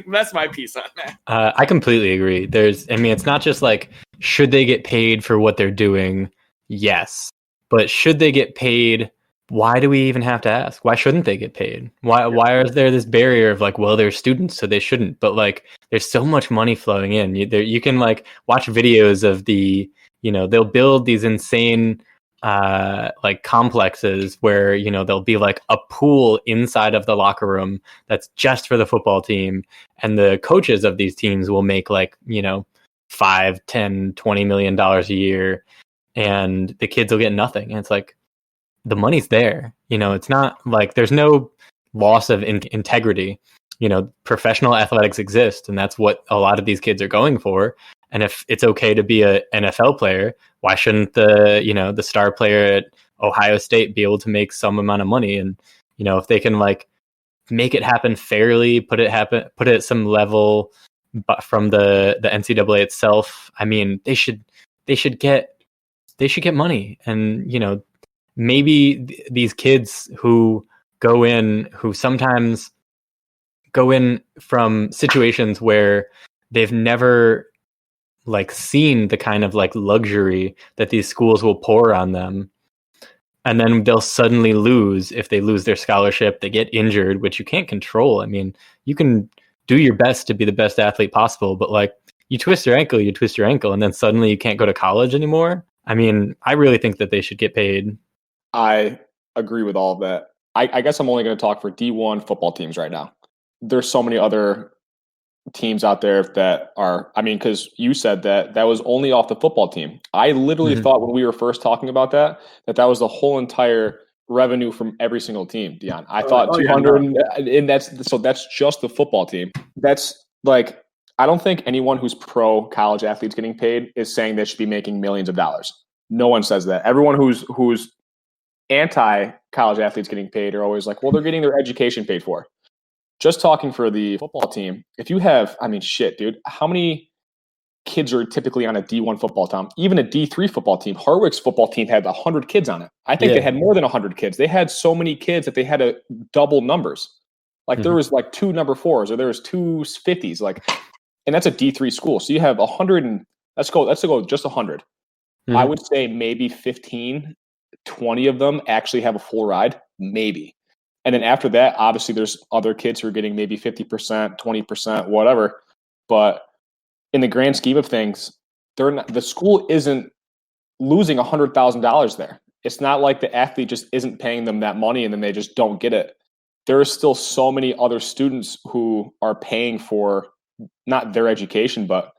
that's my piece on that. I completely agree. It's not just like, should they get paid for what they're doing? Yes. But should they get paid? Why do we even have to ask? Why shouldn't they get paid? Why is there this barrier of like, well, they're students, so they shouldn't? But like, there's so much money flowing in. You can like watch videos of they'll build these insane like complexes where there'll be like a pool inside of the locker room that's just for the football team, and the coaches of these teams will make like $5, $10, $20 million a year, and the kids will get nothing. And it's like, the money's there. It's not like there's no loss of integrity. Professional athletics exist, and that's what a lot of these kids are going for. And if it's okay to be an NFL player, why shouldn't the star player at Ohio State be able to make some amount of money? And if they can like make it happen fairly, put it at some level, but from the NCAA itself, I mean, they should get money. And maybe these kids who sometimes go in from situations where they've never like seen the kind of like luxury that these schools will pour on them, and then they'll suddenly lose. If they lose their scholarship, they get injured, which you can't control. I mean, you can do your best to be the best athlete possible, but like, you twist your ankle, and then suddenly you can't go to college anymore. I mean, I really think that they should get paid. I agree with all of that. I guess I'm only going to talk for D1 football teams right now. there's so many other teams out there that are, I mean, because you said that was only off the football team. I literally thought when we were first talking about that was the whole entire revenue from every single team, Dion. I thought 200, and that's just the football team. That's like, I don't think anyone who's pro college athletes getting paid is saying they should be making millions of dollars. No one says that. Everyone who's anti college athletes getting paid are always like, well, they're getting their education paid for. Just talking for the football team, if you have, I mean, shit, dude, how many kids are typically on a D1 football team? Even a D3 football team, Hartwick's football team had 100 kids on it. I think they had more than 100 kids. They had so many kids that they had to double numbers. Like there was like 2 number 4s or there was 2 50s. Like, and that's a D3 school. So you have 100 and let's go just 100. I would say maybe 15, 20 of them actually have a full ride, maybe. And then after that, obviously there's other kids who are getting maybe 50%, 20%, whatever. But in the grand scheme of things, the school isn't losing $100,000 there. It's not like the athlete just isn't paying them that money and then they just don't get it. There are still so many other students who are paying for not their education, but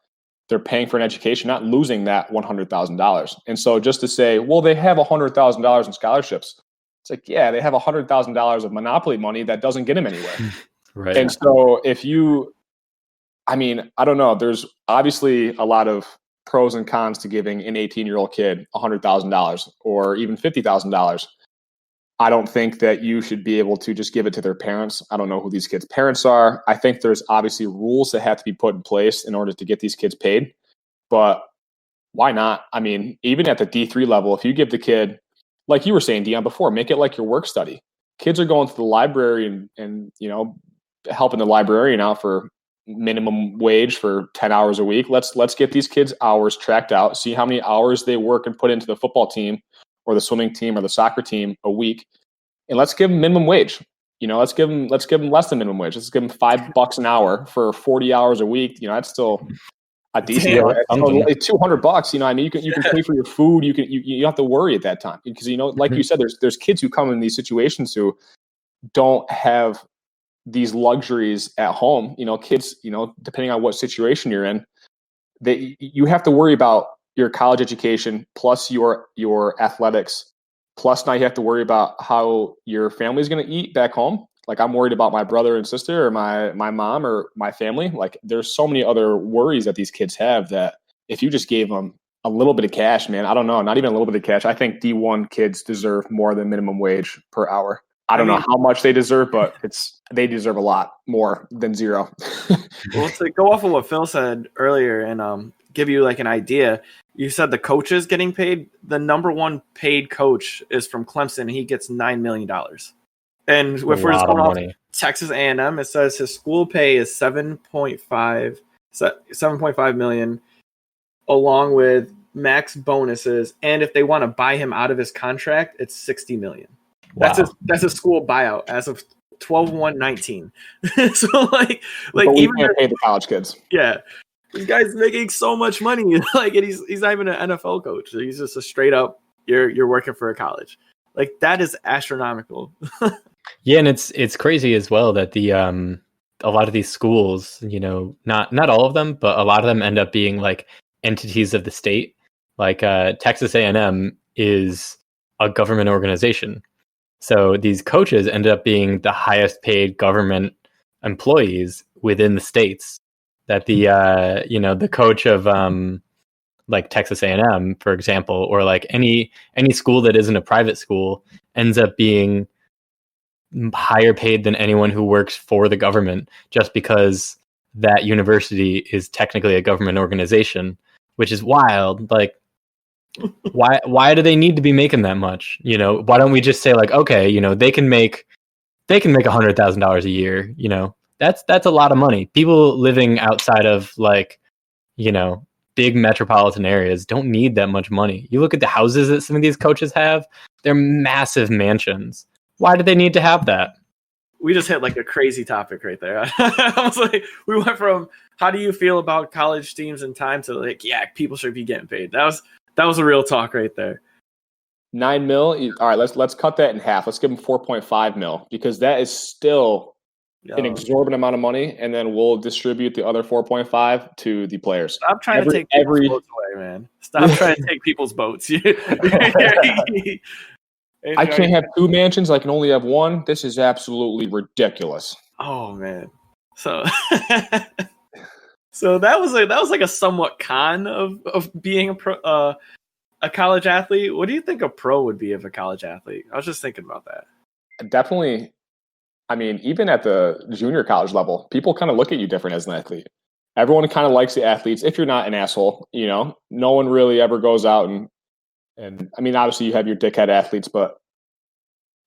they're paying for an education, not losing that $100,000. And so just to say, well, they have $100,000 in scholarships. It's like, yeah, they have $100,000 of monopoly money that doesn't get them anywhere. Right. And so I mean, I don't know. There's obviously a lot of pros and cons to giving an 18-year-old kid $100,000 or even $50,000. I don't think that you should be able to just give it to their parents. I don't know who these kids' parents are. I think there's obviously rules that have to be put in place in order to get these kids paid. But why not? I mean, even at the D3 level, if you give the kid, like you were saying, Dion, before, make it like your work study. Kids are going to the library and you know, helping the librarian out for minimum wage for 10 hours a week. Let's get these kids' hours tracked out, see how many hours they work and put into the football team or the swimming team or the soccer team a week. And let's give them minimum wage. You know, let's give them less than minimum wage. Let's give them $5 an hour for 40 hours a week. You know, that's still a decent like $200. You know, I mean, you can pay for your food. You don't have to worry at that time because, you know, like you said, there's kids who come in these situations who don't have these luxuries at home. You know, kids, you know, depending on what situation you're in, you have to worry about your college education plus your athletics. Plus now you have to worry about how your family's going to eat back home. Like I'm worried about my brother and sister or my mom or my family. Like there's so many other worries that these kids have that if you just gave them a little bit of cash, man, I don't know, not even a little bit of cash. I think D1 kids deserve more than minimum wage per hour. I don't know how much they deserve, but they deserve a lot more than zero. Well, to go off of what Phil said earlier and give you like an idea, you said the coaches getting paid. The number one paid coach is from Clemson. He gets $9 million. And if we're just going off Texas A&M, it says his school pay is $7.5 million, along with max bonuses. And if they want to buy him out of his contract, it's $60 million. Wow. That's a school buyout as of 12/1/19. So like even pay the college kids. Yeah, this guy's making so much money. Like, and he's not even an NFL coach. He's just a straight up you're working for a college. Like that is astronomical. Yeah, and it's crazy as well that the a lot of these schools, you know, not all of them, but a lot of them end up being like entities of the state. Like Texas A&M is a government organization. So these coaches ended up being the highest paid government employees within the states. That the you know, the coach of like Texas A&M, for example, or like any school that isn't a private school ends up being higher paid than anyone who works for the government, just because that university is technically a government organization, which is wild. Like, why do they need to be making that much? You know, why don't we just say like, okay, you know, they can make $100,000 a year. You know, that's a lot of money. People living outside of like, you know, big metropolitan areas don't need that much money. You look at the houses that some of these coaches have; they're massive mansions. Why do they need to have that? We just hit like a crazy topic right there. I was like, we went from how do you feel about college teams and time to like, yeah, people should be getting paid. That was a real talk right there. $9 million. All right, let's cut that in half. Let's give them $4.5 million because that is still an exorbitant amount of money, and then we'll distribute the other 4.5 to the players. Stop trying to take people's boats away, man. Stop trying to take people's boats. I can't have 2 mansions. I can only have 1. This is absolutely ridiculous. Oh man. So so that was like a somewhat con of being a college athlete. What do you think a pro would be of a college athlete? I was just thinking about that. Definitely. I mean, even at the junior college level, people kind of look at you different as an athlete. Everyone kind of likes the athletes if you're not an asshole, you know. No one really ever goes out and I mean, obviously you have your dickhead athletes, but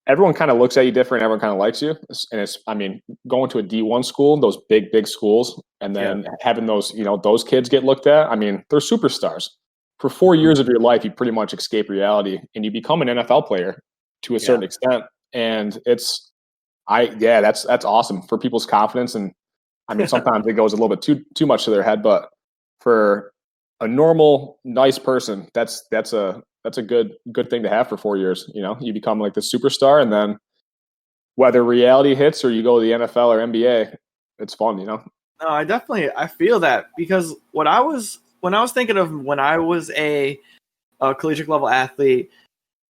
everyone kind of looks at you different. Everyone kind of likes you. And it's, I mean, going to a D1 school, those big schools, and then having those, you know, those kids get looked at. I mean, they're superstars. For 4 years of your life, you pretty much escape reality and you become an NFL player to a certain extent. And that's awesome for people's confidence. And I mean, sometimes it goes a little bit too much to their head, but for a normal, nice person, that's a good thing to have for 4 years. You know, you become like the superstar, and then whether reality hits or you go to the NFL or NBA, it's fun, you know? No, I feel that, because when I was thinking of when I was a collegiate level athlete,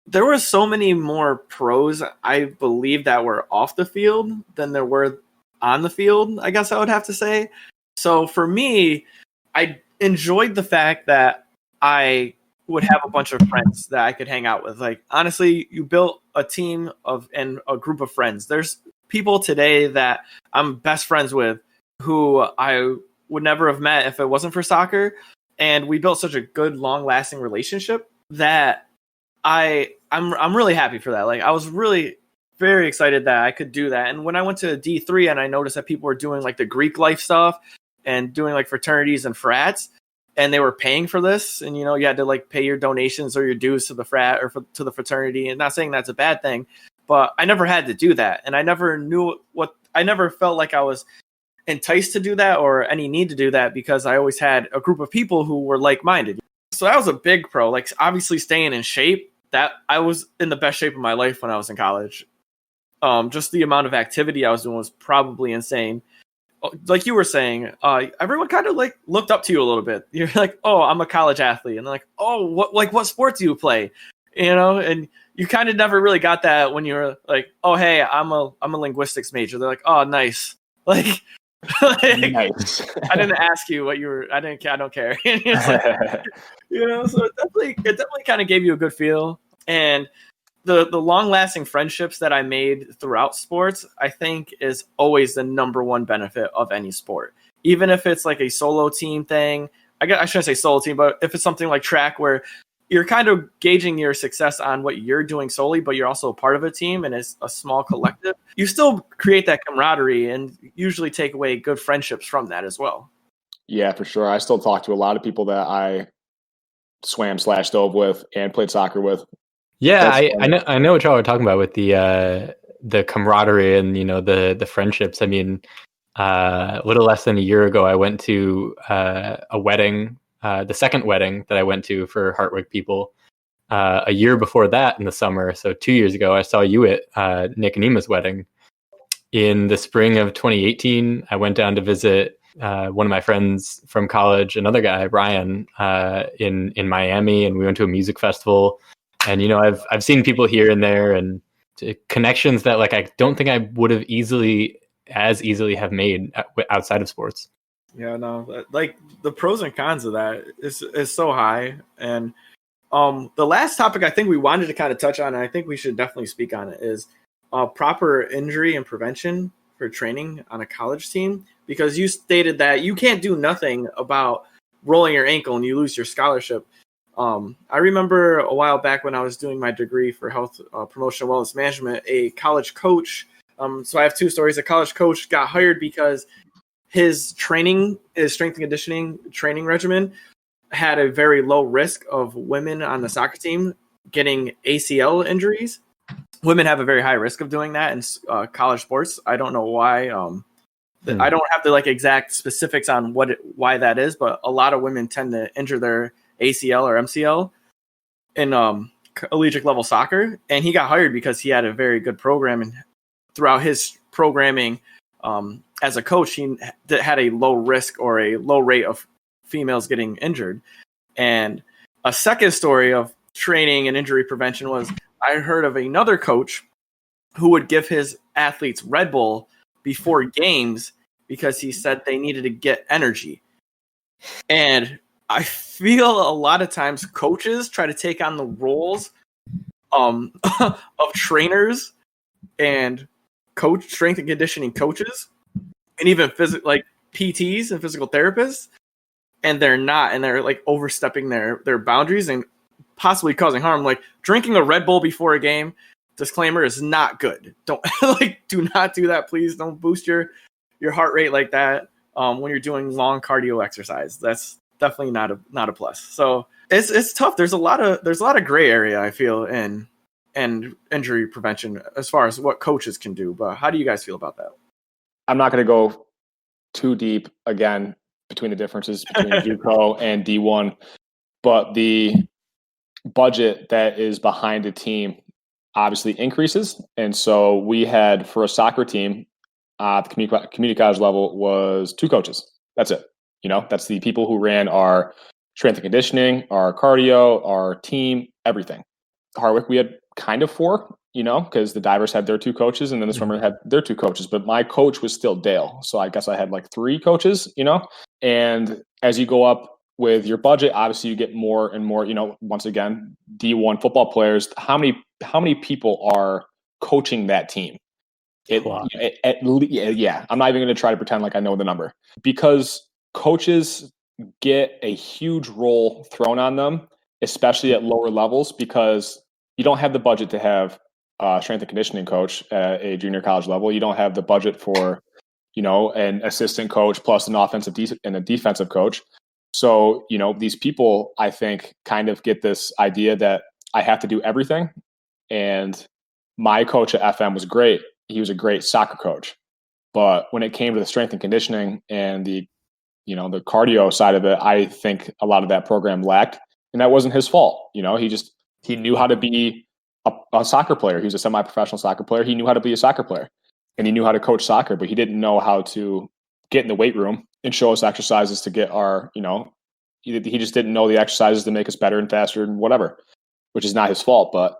there were so many more pros, I believe, that were off the field than there were on the field, I guess I would have to say. So for me, I enjoyed the fact that I would have a bunch of friends that I could hang out with. Like, honestly, you built a team and a group of friends. There's people today that I'm best friends with who I would never have met if it wasn't for soccer. And we built such a good, long-lasting relationship that I'm really happy for that. Like, I was really very excited that I could do that. And when I went to D3 and I noticed that people were doing like the Greek life stuff and doing like fraternities and frats, and they were paying for this, and, you know, you had to like pay your donations or your dues to the frat or to the fraternity. And not saying that's a bad thing, but I never had to do that. And I never I never felt like I was enticed to do that or any need to do that, because I always had a group of people who were like-minded. So that was a big pro. Like, obviously staying in shape, that I was in the best shape of my life when I was in college. Just the amount of activity I was doing was probably insane. Like you were saying, everyone kind of like looked up to you a little bit. You're like, oh, I'm a college athlete. And they're like, oh, what sport do you play? You know, and you kind of never really got that when you were like, oh, hey, I'm a linguistics major. They're like, oh, nice. Like, nice. I didn't ask you what you were. I don't care. You know, so it definitely kind of gave you a good feel. And the long-lasting friendships that I made throughout sports, I think, is always the number one benefit of any sport. Even if it's like a solo team thing, I shouldn't say solo team, but if it's something like track where you're kind of gauging your success on what you're doing solely, but you're also a part of a team and it's a small collective, you still create that camaraderie and usually take away good friendships from that as well. Yeah, for sure. I still talk to a lot of people that I swam/dove with and played soccer with. Yeah, I know what y'all are talking about with the camaraderie and, you know, the friendships. I mean, a little less than a year ago, I went to a wedding, the second wedding that I went to for Hartwick people. A year before that, in the summer, so 2 years ago, I saw you at Nick and Ema's wedding. In the spring of 2018, I went down to visit one of my friends from college, another guy, Ryan, in Miami, and we went to a music festival. And, you know, I've seen people here and there, and connections that, like, I don't think I would have as easily have made outside of sports. Yeah, no, like the pros and cons of that is so high. And the last topic I think we wanted to kind of touch on, and I think we should definitely speak on it, is proper injury and prevention for training on a college team, because you stated that you can't do nothing about rolling your ankle and you lose your scholarship. I remember a while back when I was doing my degree for health promotion and wellness management, a college coach. So I have two stories. A college coach got hired because his strength and conditioning training regimen had a very low risk of women on the soccer team getting ACL injuries. Women have a very high risk of doing that in college sports. I don't know why. I don't have the exact specifics on why that is, but a lot of women tend to injure their ACL or MCL in collegiate level soccer. And he got hired because he had a very good program, and throughout his programming, as a coach, he had a low risk or a low rate of females getting injured. And a second story of training and injury prevention was I heard of another coach who would give his athletes Red Bull before games because he said they needed to get energy. And I feel a lot of times coaches try to take on the roles of trainers and coach strength and conditioning coaches, and even like PTs and physical therapists, and they're not, and they're like overstepping their boundaries and possibly causing harm. Like drinking a Red Bull before a game, disclaimer, is not good. Don't do not do that, please. Don't boost your heart rate like that when you're doing long cardio exercise. That's definitely not a plus. So it's tough. There's a lot of gray area, I feel, in injury prevention as far as what coaches can do. But how do you guys feel about that? I'm not going to go too deep again between the differences between JUCO and D1, but the budget that is behind a team obviously increases. And so we had, for a soccer team, the community college level was 2 coaches. That's it. That's the people who ran our strength and conditioning, our cardio, our team, everything. Hartwick, we had kind of 4, because the divers had their 2 coaches and then the swimmer had their 2 coaches, but my coach was still Dale. So I guess I had like 3 coaches, and as you go up with your budget, obviously you get more and more, once again, D1 football players, how many people are coaching that team? I'm not even going to try to pretend like I know the number, because coaches get a huge role thrown on them, especially at lower levels, because you don't have the budget to have a strength and conditioning coach at a junior college level. You don't have the budget for, an assistant coach plus an offensive and a defensive coach. So, these people, I think, kind of get this idea that I have to do everything. And my coach at FM was great. He was a great soccer coach. But when it came to the strength and conditioning and the cardio side of it, I think a lot of that program lacked. And that wasn't his fault. He knew how to be a soccer player. He was a semi-professional soccer player. He knew how to be a soccer player. And he knew how to coach soccer, but he didn't know how to get in the weight room and show us exercises to get our, he just didn't know the exercises to make us better and faster and whatever, which is not his fault. But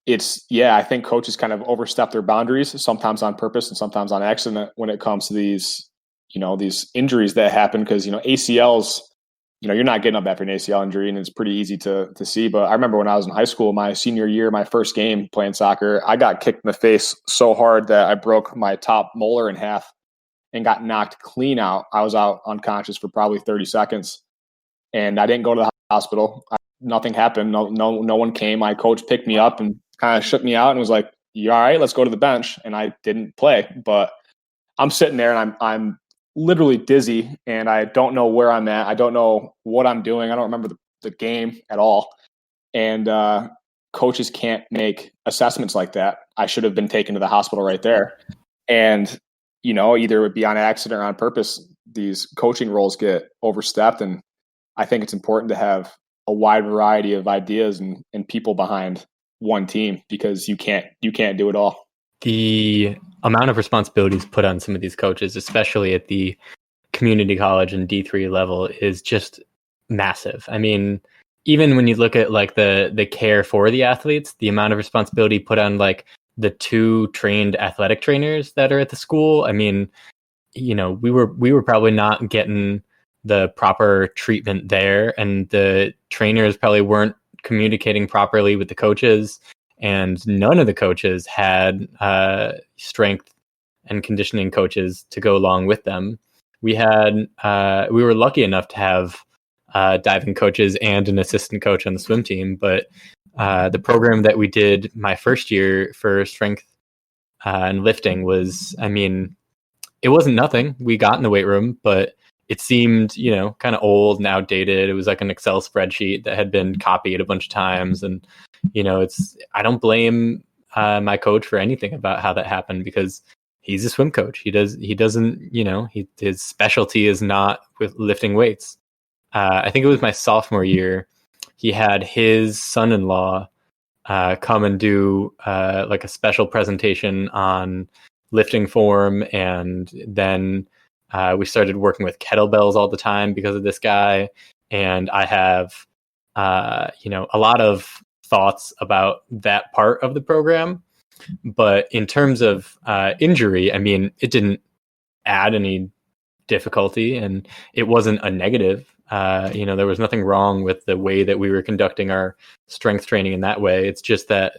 I think coaches kind of overstep their boundaries, sometimes on purpose and sometimes on accident, when it comes to these injuries that happen. Because, ACLs, you're not getting up after an ACL injury, and it's pretty easy to see. But I remember when I was in high school, my senior year, my first game playing soccer, I got kicked in the face so hard that I broke my top molar in half and got knocked clean out. I was out unconscious for probably 30 seconds, and I didn't go to the hospital. Nothing happened. No one came. My coach picked me up and kind of shook me out and was like, "You all right? Let's go to the bench." And I didn't play, but I'm sitting there and I'm literally dizzy, and I don't know where I'm at. I don't know what I'm doing. I don't remember the game at all. And coaches can't make assessments like that. I should have been taken to the hospital right there. And, either it would be on accident or on purpose, these coaching roles get overstepped. And I think it's important to have a wide variety of ideas and people behind one team, because you can't do it all. The amount of responsibilities put on some of these coaches, especially at the community college and D3 level, is just massive. I mean, even when you look at like the care for the athletes, the amount of responsibility put on like the 2 trained athletic trainers that are at the school. I mean, we were probably not getting the proper treatment there, and the trainers probably weren't communicating properly with the coaches. And none of the coaches had strength and conditioning coaches to go along with them. We were lucky enough to have diving coaches and an assistant coach on the swim team. But the program that we did my first year for strength and lifting was, it wasn't nothing. We got in the weight room, but it seemed, kind of old and outdated. It was like an Excel spreadsheet that had been copied a bunch of times. And I don't blame my coach for anything about how that happened, because he's a swim coach. His specialty is not with lifting weights. I think it was my sophomore year. He had his son-in-law come and do like a special presentation on, lifting form, and then we started working with kettlebells all the time because of this guy. And I have a lot of thoughts about that part of the program. But in terms of injury, I mean, it didn't add any difficulty, and it wasn't a negative. There was nothing wrong with the way that we were conducting our strength training in that way. It's just that,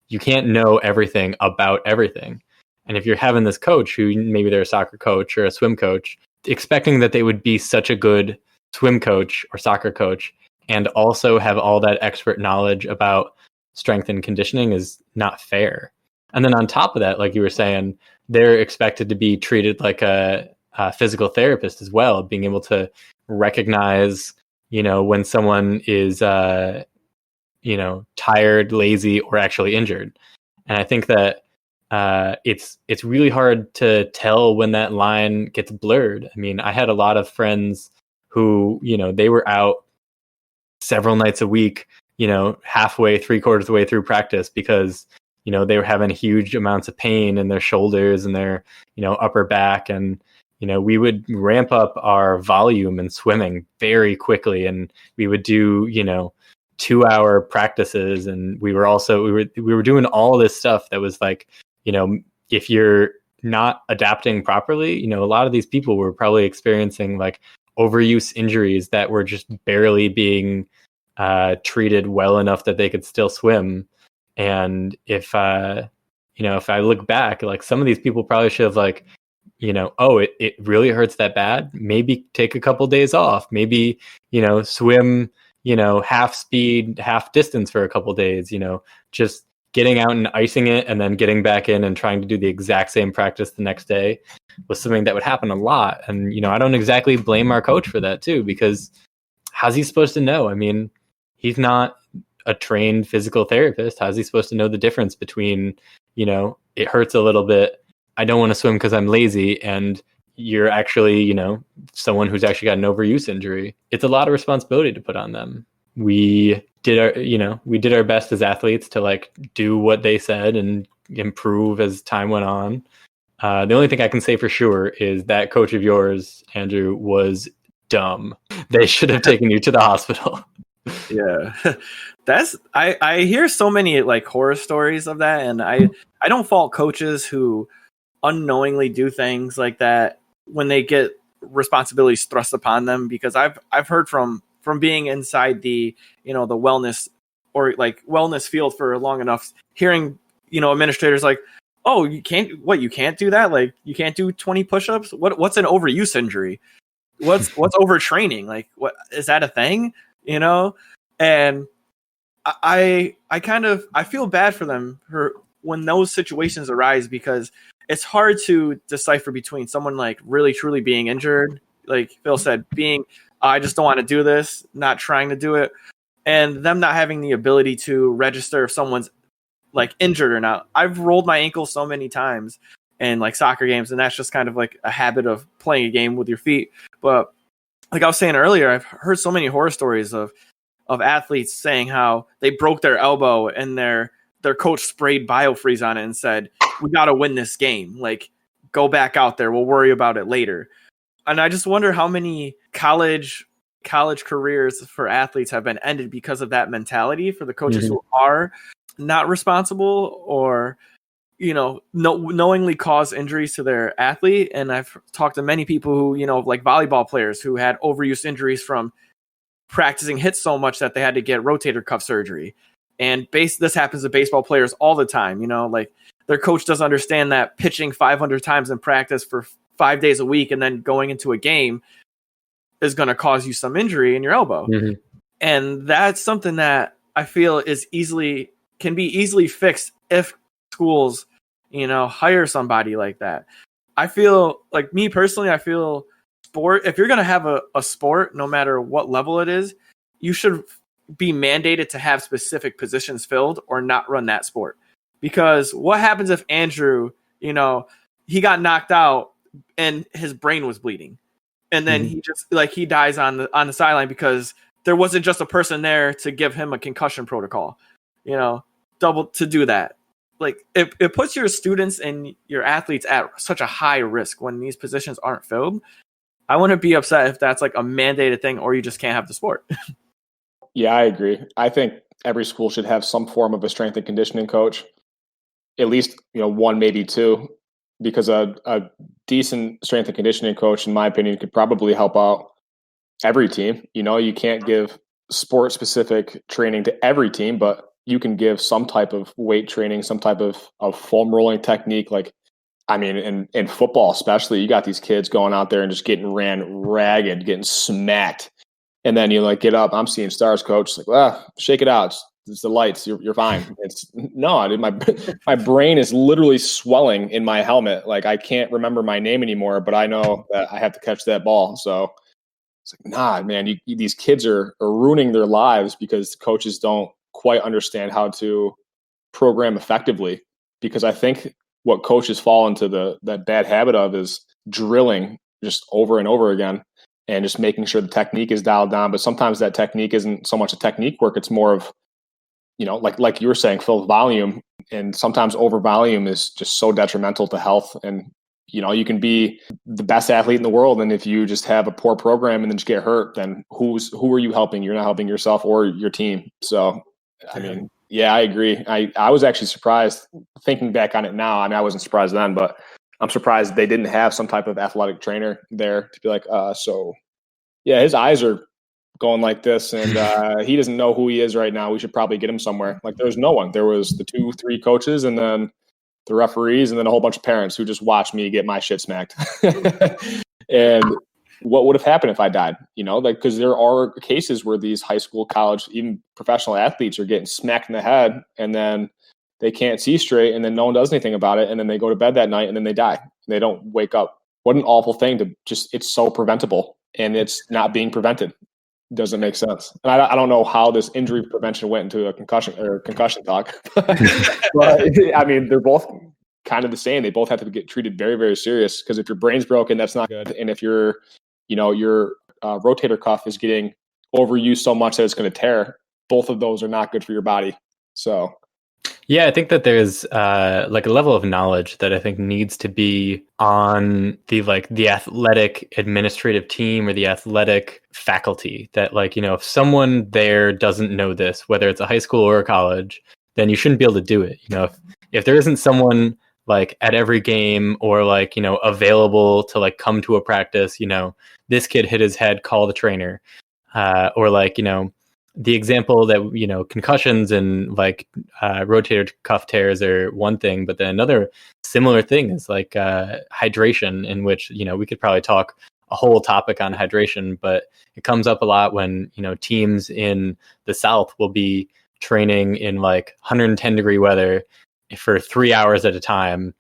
you can't know everything about everything. And if you're having this coach who maybe they're a soccer coach or a swim coach, expecting that they would be such a good swim coach or soccer coach and also have all that expert knowledge about strength and conditioning is not fair. And then on top of that, like you were saying, they're expected to be treated like a physical therapist as well, being able to recognize, when someone is, tired, lazy, or actually injured. And I think that it's really hard to tell when that line gets blurred. I mean, I had a lot of friends who, they were out several nights a week, halfway, 3/4 of the way through practice because, they were having huge amounts of pain in their shoulders and their, upper back. And, we would ramp up our volume in swimming very quickly. And we would do, 2-hour practices. And we were doing all this stuff that was like, if you're not adapting properly, a lot of these people were probably experiencing like overuse injuries that were just barely being treated well enough that they could still swim. And if I look back, like some of these people probably should have like, it really hurts that bad. Maybe take a couple days off. Maybe, swim, half speed, half distance for a couple days, just getting out and icing it and then getting back in and trying to do the exact same practice the next day was something that would happen a lot. And, I don't exactly blame our coach for that too, because how's he supposed to know? I mean, he's not a trained physical therapist. How's he supposed to know the difference between, it hurts a little bit, I don't want to swim because I'm lazy, and you're actually, someone who's actually got an overuse injury? It's a lot of responsibility to put on them. We did our best as athletes to like do what they said and improve as time went on. The only thing I can say for sure is that coach of yours, Andrew, was dumb. They should have taken you to the hospital. Yeah, I hear so many like horror stories of that, and I don't fault coaches who unknowingly do things like that when they get responsibilities thrust upon them, because I've heard from being inside the the wellness or like wellness field for long enough, hearing administrators like, oh, you can't do that, like you can't do 20 push-ups, what's an overuse injury, what's overtraining, like what is that a thing, and I feel bad for them for when those situations arise, because it's hard to decipher between someone like really truly being injured, like Phil said, being I just don't want to do this, not trying to do it, and them not having the ability to register if someone's like injured or not. I've rolled my ankle so many times in like soccer games, and that's just kind of like a habit of playing a game with your feet. But like I was saying earlier, I've heard so many horror stories of athletes saying how they broke their elbow and their coach sprayed BioFreeze on it and said, we got to win this game. Like, go back out there. We'll worry about it later. And I just wonder how many college careers for athletes have been ended because of that mentality for the coaches who are not responsible or, knowingly cause injuries to their athlete. And I've talked to many people who, like volleyball players who had overuse injuries from practicing hits so much that they had to get rotator cuff surgery. And this happens to baseball players all the time, like their coach doesn't understand that pitching 500 times in practice for 5 days a week and then going into a game is going to cause you some injury in your elbow. Mm-hmm. And that's something that I feel can be easily fixed if schools, hire somebody like that. I feel like, me personally, I feel if you're going to have a sport, no matter what level it is, you should be mandated to have specific positions filled or not run that sport. Because what happens if Andrew, he got knocked out and his brain was bleeding, and then he just he dies on the sideline because there wasn't just a person there to give him a concussion protocol, double to do that. like it puts your students and your athletes at such a high risk when these positions aren't filled. I wouldn't be upset if that's like a mandated thing or you just can't have the sport. Yeah, I agree. I think every school should have some form of a strength and conditioning coach, at least, one, maybe two, because a decent strength and conditioning coach, in my opinion, could probably help out every team. You can't give sport specific training to every team, but you can give some type of weight training, some type of foam rolling technique. Like, I mean, in football, especially, you got these kids going out there and just getting ran ragged, getting smacked. And then you like get up, I'm seeing stars, coach. It's like, well, shake it out. It's the lights. You're fine. It's no, dude, my brain is literally swelling in my helmet. Like I can't remember my name anymore, but I know that I have to catch that ball. So it's like, nah, man, these kids are ruining their lives because coaches don't quite understand how to program effectively. Because I think what coaches fall into that bad habit of is drilling just over and over again and just making sure the technique is dialed down. But sometimes that technique isn't so much a technique work. It's more of, like you were saying, Phil, volume. And sometimes over volume is just so detrimental to health. And, you can be the best athlete in the world. And if you just have a poor program and then just get hurt, then who are you helping? You're not helping yourself or your team. So, I mean, yeah, I agree. I was actually surprised thinking back on it now. I mean, I wasn't surprised then, but I'm surprised they didn't have some type of athletic trainer there to be like, so yeah, his eyes are going like this and he doesn't know who he is right now. We should probably get him somewhere. Like there was no one. There was the 2-3 coaches and then the referees and then a whole bunch of parents who just watched me get my shit smacked. And what would have happened if I died? Because there are cases where these high school, college, even professional athletes are getting smacked in the head and then they can't see straight and then no one does anything about it. And then they go to bed that night and then they die. They don't wake up. What an awful thing to it's so preventable and it's not being prevented. Doesn't make sense. And I don't know how this injury prevention went into a concussion talk. But I mean, they're both kind of the same. They both have to get treated very, very serious because if your brain's broken, that's not good. And if your rotator cuff is getting overused so much that it's going to tear, both of those are not good for your body. So. Yeah, I think that there's like a level of knowledge that I think needs to be on the athletic administrative team or the athletic faculty that if someone there doesn't know this, whether it's a high school or a college, then you shouldn't be able to do it. If there isn't someone like at every game or available to come to a practice, this kid hit his head, call the trainer, or the example that concussions and rotator cuff tears are one thing, but then another similar thing is hydration, in which we could probably talk a whole topic on hydration, but it comes up a lot when teams in the South will be training in 110 degree weather for 3 hours at a time,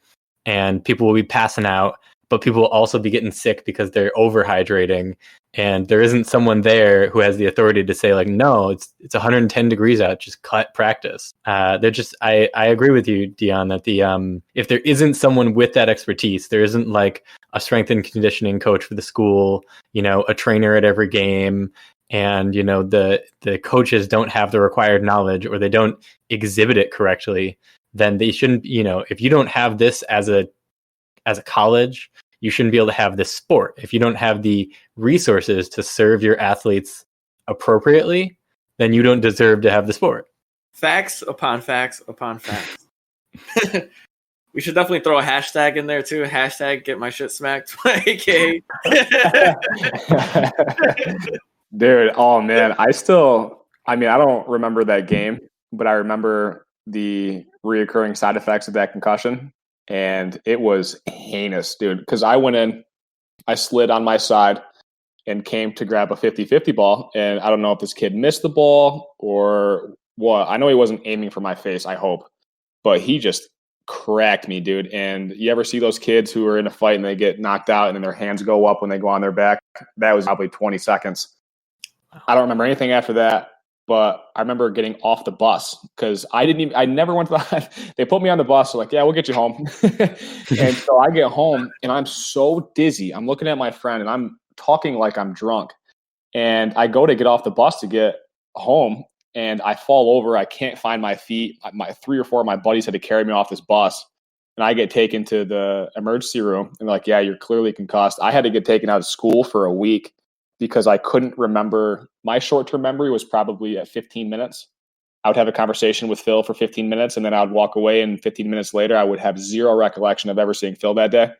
and people will be passing out, but people will also be getting sick because they're overhydrating. And there isn't someone there who has the authority to say no, it's 110 degrees out, just cut practice. They're just, I agree with you, Dion, that if there isn't someone with that expertise, there isn't a strength and conditioning coach for the school, a trainer at every game, and the coaches don't have the required knowledge or they don't exhibit it correctly, then they shouldn't. If you don't have this as a college, you shouldn't be able to have this sport. If you don't have the resources to serve your athletes appropriately, then you don't deserve to have the sport. Facts upon facts upon facts. We should definitely throw a hashtag in there too. Hashtag get my shit smacked. AK. Dude, oh man. I don't remember that game, but I remember the reoccurring side effects of that concussion. And it was heinous, dude, because I went in, I slid on my side and came to grab a 50-50 ball. And I don't know if this kid missed the ball or what. I know he wasn't aiming for my face, I hope. But he just cracked me, dude. And you ever see those kids who are in a fight and they get knocked out and then their hands go up when they go on their back? That was probably 20 seconds. I don't remember anything after that. But I remember getting off the bus because I never went to the, they put me on the bus. So yeah, we'll get you home. And so I get home and I'm so dizzy. I'm looking at my friend and I'm talking like I'm drunk. And I go to get off the bus to get home and I fall over. I can't find my feet. My 3 or 4 of my buddies had to carry me off this bus, and I get taken to the emergency room. And they're like, yeah, you're clearly concussed. I had to get taken out of school for a week because I couldn't remember. My short-term memory was probably at 15 minutes. I would have a conversation with Phil for 15 minutes, and then I would walk away, and 15 minutes later, I would have zero recollection of ever seeing Phil that day.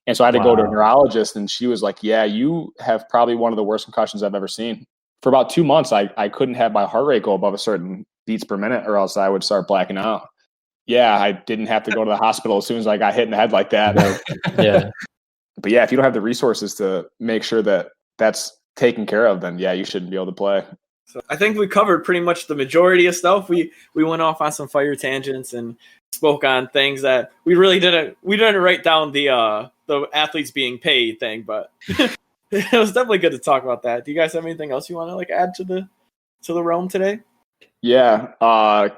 And so I had to go to a neurologist, and she was like, yeah, you have probably one of the worst concussions I've ever seen. For about 2 months, I couldn't have my heart rate go above a certain beats per minute, or else I would start blacking out. Yeah, I didn't have to go to the hospital as soon as I got hit in the head like that. Yeah. But yeah, if you don't have the resources to make sure that that's taken care of, then yeah, you shouldn't be able to play. So I think we covered pretty much the majority of stuff. We went off on some fire tangents and spoke on things that we didn't write down the athletes being paid thing, but it was definitely good to talk about that. Do you guys have anything else you want to like add to the realm today? Yeah,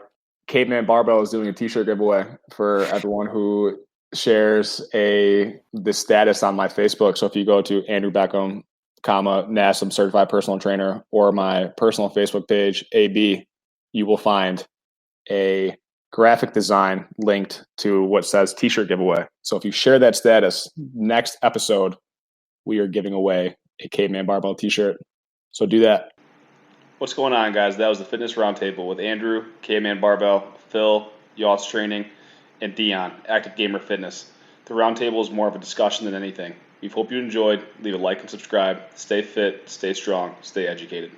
Caveman Barbell is doing a t-shirt giveaway for everyone who shares the status on my Facebook. So if you go to Andrew Beckham, NASM certified personal trainer, or my personal Facebook page, AB, you will find a graphic design linked to what says t-shirt giveaway. So if you share that status, next episode, we are giving away a Caveman Barbell t-shirt. So do that. What's going on, guys? That was the Fitness Roundtable with Andrew, Caveman Barbell, Phil, Yachts Training, and Dion, Active Gamer Fitness. The roundtable is more of a discussion than anything. We hope you enjoyed. Leave a like and subscribe. Stay fit, stay strong, stay educated.